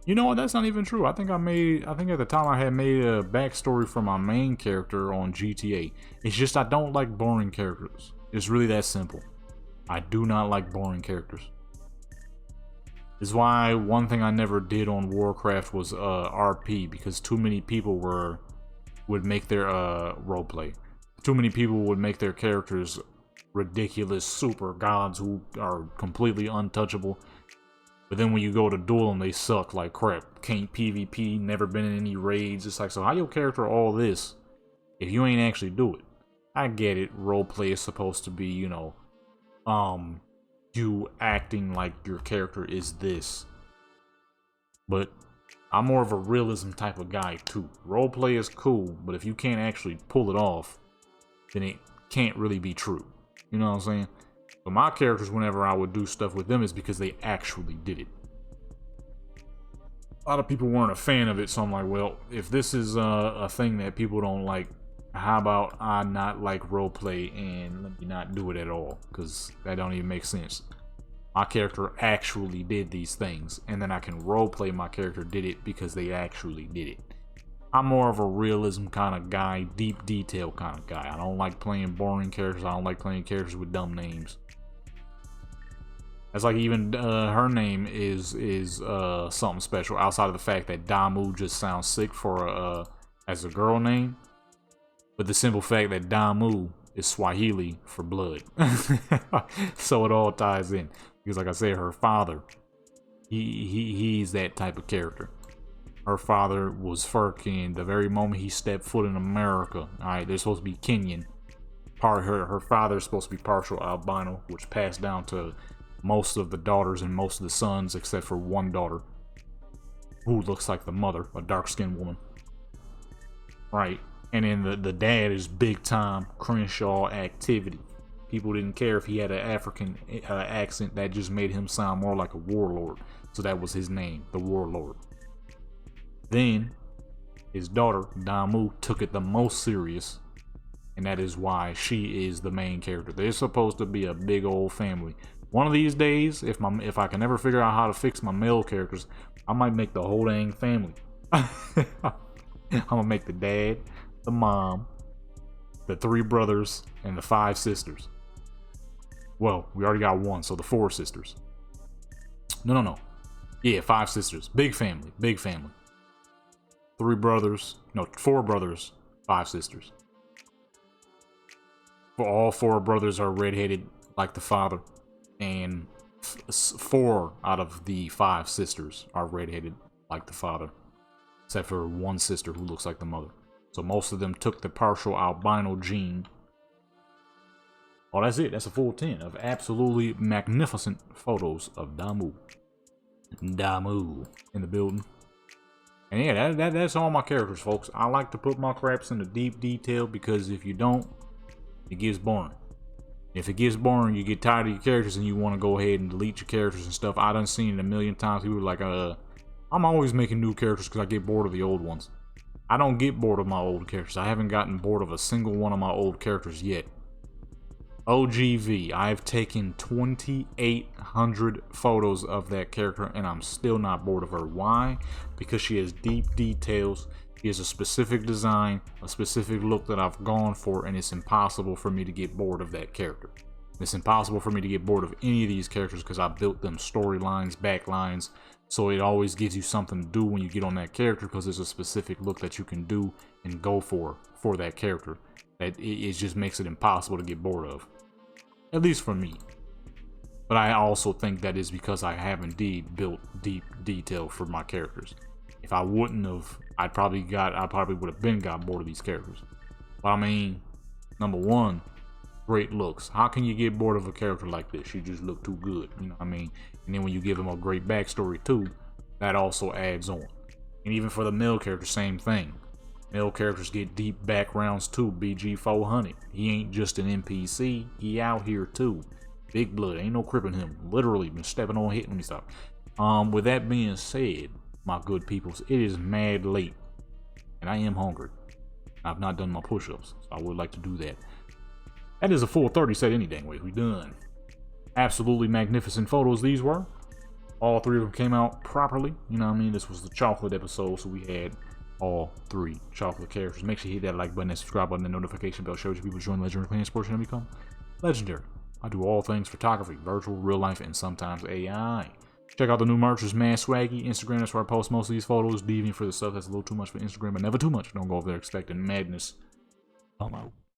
You know what? That's not even true. I think at the time I had made a backstory for my main character on GTA. It's just I don't like boring characters. It's really that simple. I do not like boring characters. This is why one thing I never did on Warcraft was RP, because too many people were would make their roleplay. Too many people would make their characters ridiculous super gods who are completely untouchable. But then when you go to duel them, they suck like crap. Can't PvP, never been in any raids. It's like, so how your character all this if you ain't actually do it? I get it. Roleplay is supposed to be, you know, you acting like your character is this. But I'm more of a realism type of guy too. Roleplay is cool, but if you can't actually pull it off, then it can't really be true. You know what I'm saying? But my characters, whenever I would do stuff with them, is because they actually did it. A lot of people weren't a fan of it, so I'm like, well, if this is a thing that people don't like, how about I not like roleplay and let me not do it at all? Because that don't even make sense. My character actually did these things, and then I can roleplay my character did it because they actually did it. I'm more of a realism kind of guy, deep detail kind of guy. I don't like playing boring characters. I don't like playing characters with dumb names. That's like even her name is something special outside of the fact that Damu just sounds sick for as a girl name. But the simple fact that Damu is Swahili for blood. So it all ties in. Because like I said, her father, he's that type of character. Her father was fucking the very moment he stepped foot in America. Alright, they're supposed to be Kenyan. Her father's supposed to be partial albino, which passed down to most of the daughters and most of the sons, except for one daughter who looks like the mother, a dark-skinned woman. Right. And then the dad is big time Crenshaw activity. People didn't care if he had an African accent. That just made him sound more like a warlord. So that was his name, the warlord. Then his daughter Damu took it the most serious, and that is why she is the main character. They're supposed to be a big old family. One of these days, if I can ever figure out how to fix my male characters, I might make the whole dang family. I'm gonna make the dad, the mom, the 3 brothers, and the 5 sisters. Well, we already got 1, so the 4 sisters. No. Yeah, 5 sisters. Big family, big family. 3 brothers, no, 4 brothers, 5 sisters. For all 4 brothers are redheaded like the father, and 4 out of the 5 sisters are redheaded like the father, except for 1 sister who looks like the mother. So most of them took the partial albino gene. Oh, that's it. That's a full 10 of absolutely magnificent photos of Damu. Damu in the building. And yeah, that's all my characters, folks. I like to put my craps into deep detail because if you don't, it gets boring. If it gets boring, you get tired of your characters and you want to go ahead and delete your characters and stuff. I done seen it a million times. People are like, I'm always making new characters because I get bored of the old ones. I don't get bored of my old characters. I haven't gotten bored of a single one of my old characters yet. OGV, I've taken 2,800 photos of that character and I'm still not bored of her. Why? Because she has deep details. She has a specific design, a specific look that I've gone for, and it's impossible for me to get bored of that character. It's impossible for me to get bored of any of these characters because I built them storylines, backlines, so it always gives you something to do when you get on that character because there's a specific look that you can do and go for that character. That it just makes it impossible to get bored of. At least for me. But I also think that is because I have indeed built deep detail for my characters. If I wouldn't have, I probably would have been got bored of these characters. But I mean, number one, great looks. How can you get bored of a character like this? She just look too good, you know what I mean? And then when you give them a great backstory too, that also adds on. And even for the male character, same thing. Male characters get deep backgrounds too. BG400. He ain't just an NPC. He out here too. Big blood. Ain't no cripping him. Literally been stepping on hit. Let me stop. With that being said, my good peoples, it is mad late. And I am hungry. I've not done my push-ups. So I would like to do that. That is a full 30 set any dang way. We done. Absolutely magnificent photos these were. All 3 of them came out properly. You know what I mean? This was the chocolate episode, so we had all 3 chocolate characters. Make sure you hit that like button, that subscribe button, and notification bell shows you people join Legendary Clan Sports and become legendary. I do all things photography, virtual, real life, and sometimes AI. Check out the new merch. It's mad swaggy. Instagram, that's where I post most of these photos. Deviant for the stuff that's a little too much for Instagram, but never too much. Don't go over there expecting madness. I'm out.